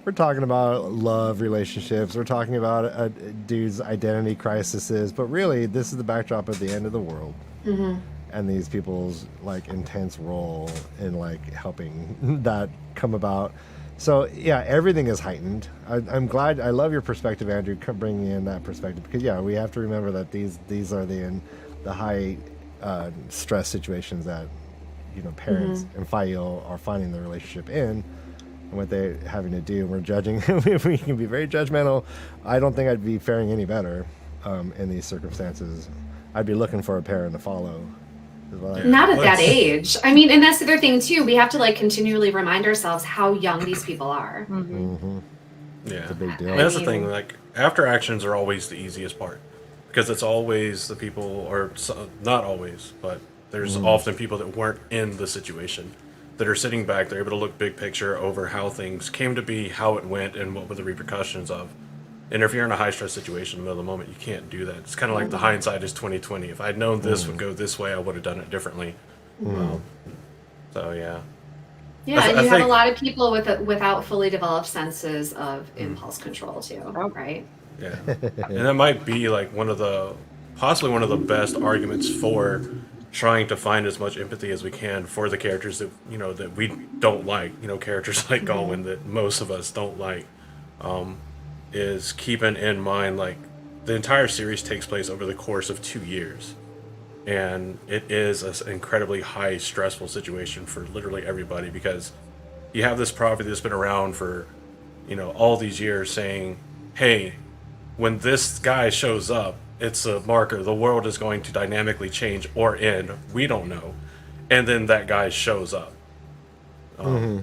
We're talking about love relationships. We're talking about a dude's identity crises, but really, this is the backdrop of the end of the world, and these people's like intense role in like helping that come about. So yeah, everything is heightened. I'm glad. I love your perspective, Andrew, bringing in that perspective, because we have to remember that these are the high stress situations that parents and Fail are finding the relationship in. And what they're having to do. We're judging. We can be very judgmental. I don't think I'd be faring any better in these circumstances. I'd be looking for a parent to follow. Not at that age. I mean, and that's the other thing too. We have to like continually remind ourselves how young these people are. Yeah, it's a big deal. That's the thing. Like after actions are always the easiest part, because it's always the people, or not always, but there's often people that weren't in the situation, that are sitting back. They're able to look big picture over how things came to be, how it went, and what were the repercussions of. And if you're in a high stress situation in the middle of the moment, you can't do that. It's kind of like the hindsight is 20/20. If I'd known this would go this way, I would have done it differently. So yeah. Yeah, and you have a lot of people without fully developed senses of impulse control too, right? Yeah, and that might be like possibly one of the best arguments for trying to find as much empathy as we can for the characters that that we don't like, characters like Galwin that most of us don't like, is keeping in mind like the entire series takes place over the course of 2 years, and it is an incredibly high stressful situation for literally everybody, because you have this prophecy that's been around for all these years saying, hey, when this guy shows up, it's a marker. The world is going to dynamically change or end. We don't know. And then that guy shows up. Yeah,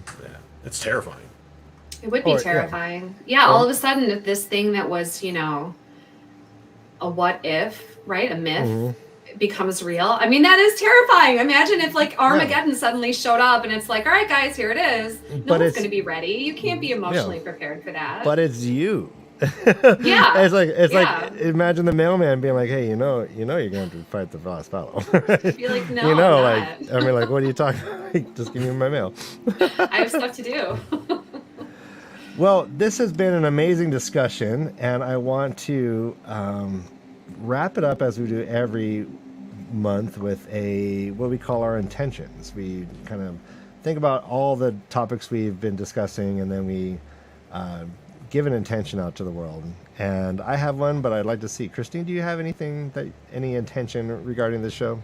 it's terrifying. It would be terrifying. Yeah, all of a sudden, if this thing that was, a what if, right? A myth becomes real. I mean, that is terrifying. Imagine if like Armageddon suddenly showed up and it's like, all right, guys, here it is. No one's going to be ready. You can't be emotionally prepared for that. But it's you. Yeah, it's like imagine the mailman being like, "Hey, you're going to have to fight the lost battle." Be like, no, I'm not. like, what are you talking about? Just give me my mail. I have stuff to do. Well, this has been an amazing discussion, and I want to wrap it up as we do every month with what we call our intentions. We kind of think about all the topics we've been discussing, and then we give an intention out to the world. And I have one, but I'd like to see. Christine, do you have any intention regarding this show?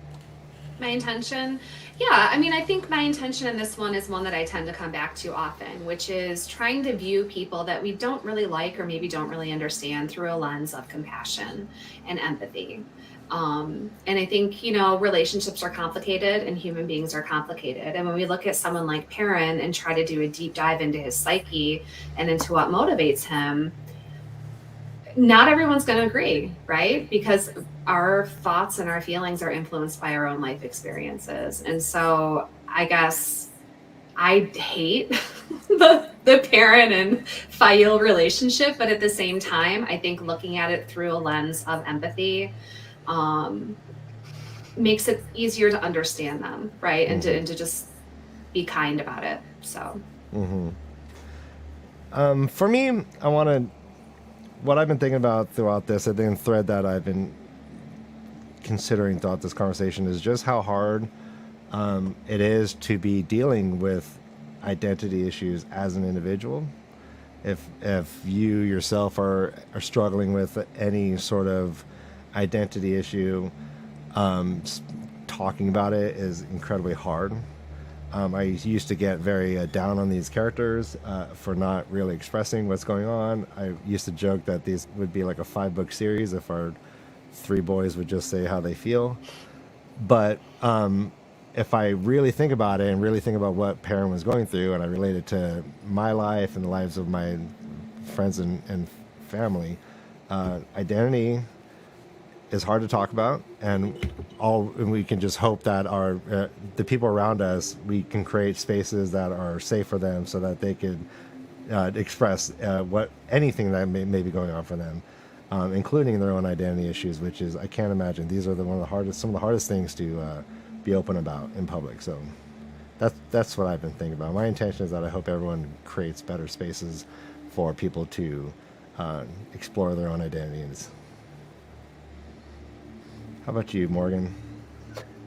My intention? Yeah, I mean, I think my intention in this one is one that I tend to come back to often, which is trying to view people that we don't really like or maybe don't really understand through a lens of compassion and empathy. And I think, relationships are complicated and human beings are complicated. And when we look at someone like Perrin and try to do a deep dive into his psyche and into what motivates him, not everyone's going to agree, right? Because our thoughts and our feelings are influenced by our own life experiences. And so I guess I hate the Perrin and Fail relationship, but at the same time, I think looking at it through a lens of empathy, makes it easier to understand them, right? And to just be kind about it. So For me, what I've been thinking about throughout this, I think the thread that I've been considering throughout this conversation is just how hard it is to be dealing with identity issues as an individual. If you yourself are struggling with any sort of identity issue, talking about it is incredibly hard. I used to get very down on these characters for not really expressing what's going on. I used to joke that these would be like a 5-book series if our 3 boys would just say how they feel. But if I really think about it and really think about what Perrin was going through, and I relate it to my life and the lives of my friends and family, identity is hard to talk about, and we can just hope that the people around us, we can create spaces that are safe for them so that they could express anything that may be going on for them, including their own identity issues, which is, I can't imagine, these are some of the hardest things to be open about in public. So that's what I've been thinking about. My intention is that I hope everyone creates better spaces for people to explore their own identities. How about you, Morgan?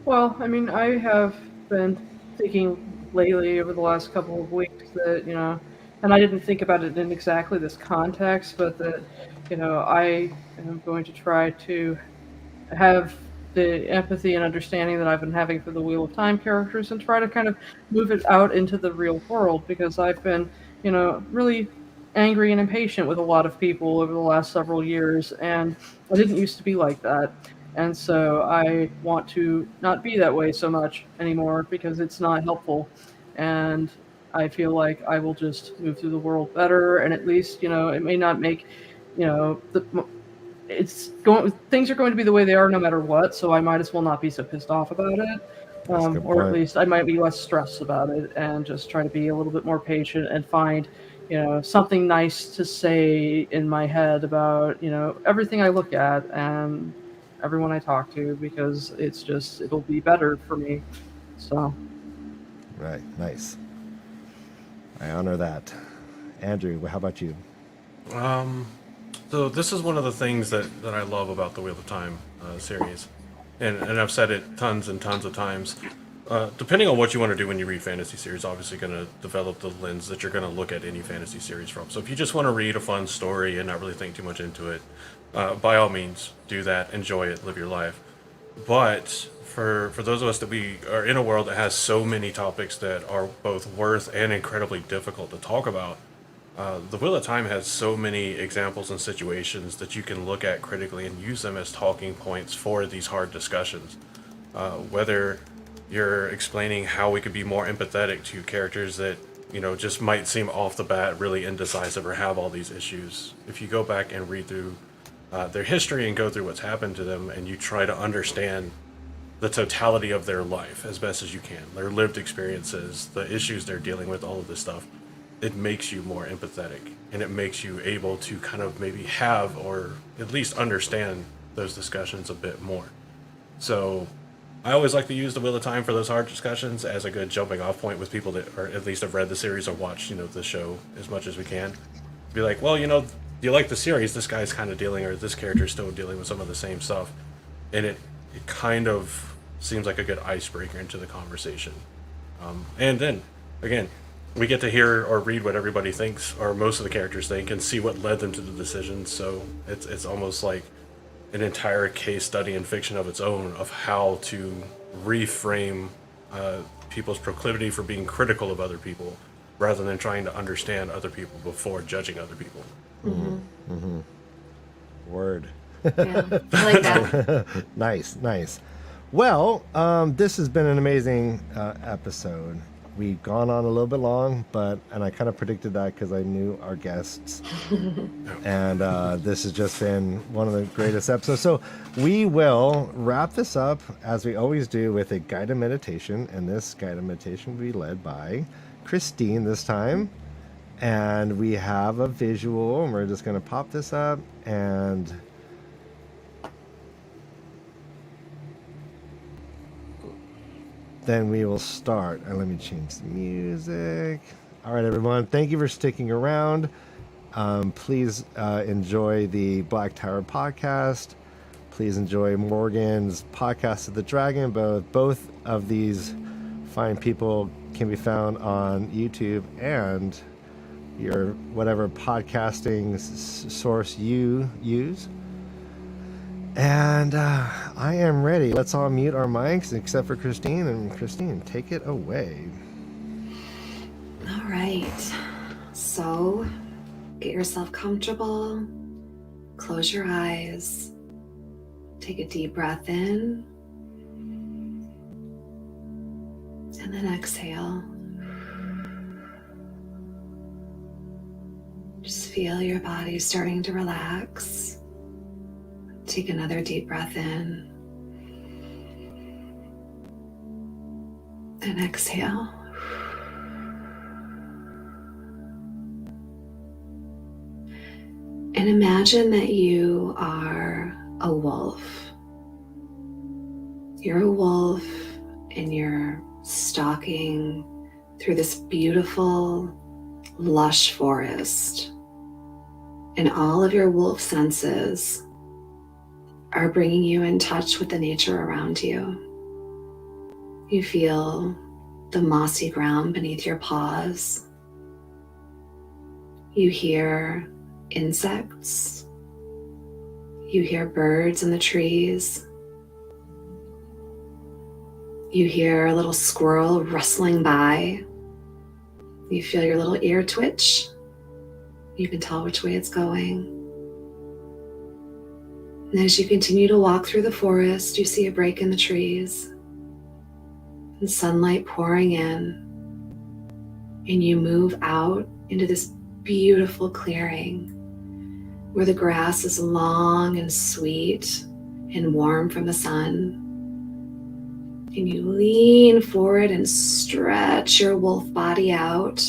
Well, I mean, I have been thinking lately over the last couple of weeks that, and I didn't think about it in exactly this context, but that, I am going to try to have the empathy and understanding that I've been having for the Wheel of Time characters and try to kind of move it out into the real world, because I've been, really angry and impatient with a lot of people over the last several years, and I didn't used to be like that. And so I want to not be that way so much anymore, because it's not helpful. And I feel like I will just move through the world better. And at least, it may not make, things are going to be the way they are no matter what. So I might as well not be so pissed off about it. Or at least I might be less stressed about it and just try to be a little bit more patient and find, something nice to say in my head about, everything I look at and everyone I talk to, because it'll be better for me. So. Right. Nice. I honor that. Andrew, how about you? So this is one of the things that I love about the Wheel of Time series. And I've said it tons and tons of times. Depending on what you want to do when you read fantasy series, obviously going to develop the lens that you're going to look at any fantasy series from. So if you just want to read a fun story and not really think too much into it, by all means, do that, enjoy it, live your life. But for those of us that we are in a world that has so many topics that are both worth and incredibly difficult to talk about, the Wheel of Time has so many examples and situations that you can look at critically and use them as talking points for these hard discussions. Whether you're explaining how we could be more empathetic to characters that, just might seem off the bat really indecisive or have all these issues. If you go back and read through their history and go through what's happened to them, and you try to understand the totality of their life as best as you can, their lived experiences, the issues they're dealing with, all of this stuff, it makes you more empathetic, and it makes you able to kind of maybe have, or at least understand those discussions a bit more. So I always like to use the Wheel of Time for those hard discussions as a good jumping off point with people that are at least have read the series or watched, the show as much as we can. Be like, well, you like the series, this guy's kind of dealing, or this character's still dealing with some of the same stuff. And it kind of seems like a good icebreaker into the conversation. And then, again, we get to hear or read what everybody thinks, or most of the characters think, and see what led them to the decisions. So it's almost like an entire case study in fiction of its own of how to reframe people's proclivity for being critical of other people, rather than trying to understand other people before judging other people. Mm-hmm. Mm-hmm. Word. Yeah, I like that. Nice. Well, this has been an amazing episode. We've gone on a little bit long, and I kind of predicted that because I knew our guests. And this has just been one of the greatest episodes. So we will wrap this up, as we always do, with a guided meditation. And this guided meditation will be led by Christine this time. And we have a visual, and we're just going to pop this up. And then we will start. And let me change the music. All right, everyone. Thank you for sticking around. Please enjoy the Black Tower podcast. Please enjoy Morgan's podcast of the Dragon. Both of these fine people can be found on YouTube and your whatever podcasting source you use. And I am ready. Let's all mute our mics except for Christine. And Christine, take it away. All right. So get yourself comfortable. Close your eyes. Take a deep breath in. And then exhale. Just feel your body starting to relax. Take another deep breath in. And exhale. And imagine that you are a wolf. You're a wolf and you're stalking through this beautiful, lush forest. And all of your wolf senses are bringing you in touch with the nature around you. You feel the mossy ground beneath your paws. You hear insects. You hear birds in the trees. You hear a little squirrel rustling by. You feel your little ear twitch. You can tell which way it's going. And as you continue to walk through the forest, you see a break in the trees and sunlight pouring in. And you move out into this beautiful clearing where the grass is long and sweet and warm from the sun. And you lean forward and stretch your wolf body out.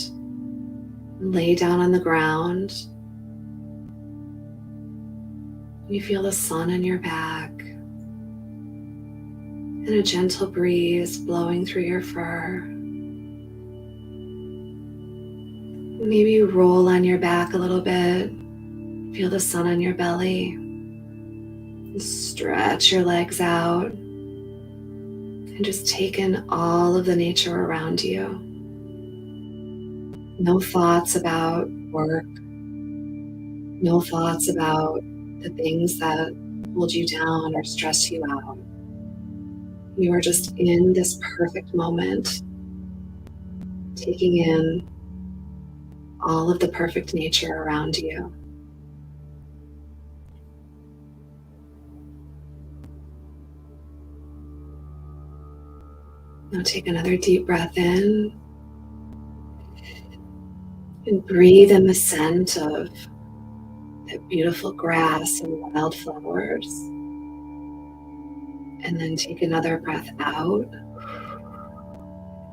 Lay down on the ground. You feel the sun on your back and a gentle breeze blowing through your fur. Maybe roll on your back a little bit. Feel the sun on your belly. And stretch your legs out and just take in all of the nature around you. No thoughts about work. No thoughts about the things that hold you down or stress you out. You are just in this perfect moment, taking in all of the perfect nature around you. Now take another deep breath in and breathe in the scent of that beautiful grass and wildflowers. And then take another breath out.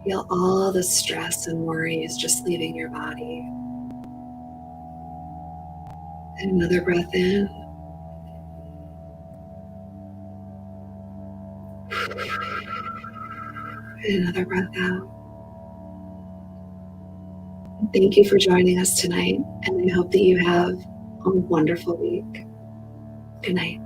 Feel all the stress and worries just leaving your body. And another breath in. And another breath out. Thank you for joining us tonight, and I hope that you have a wonderful week. Good night.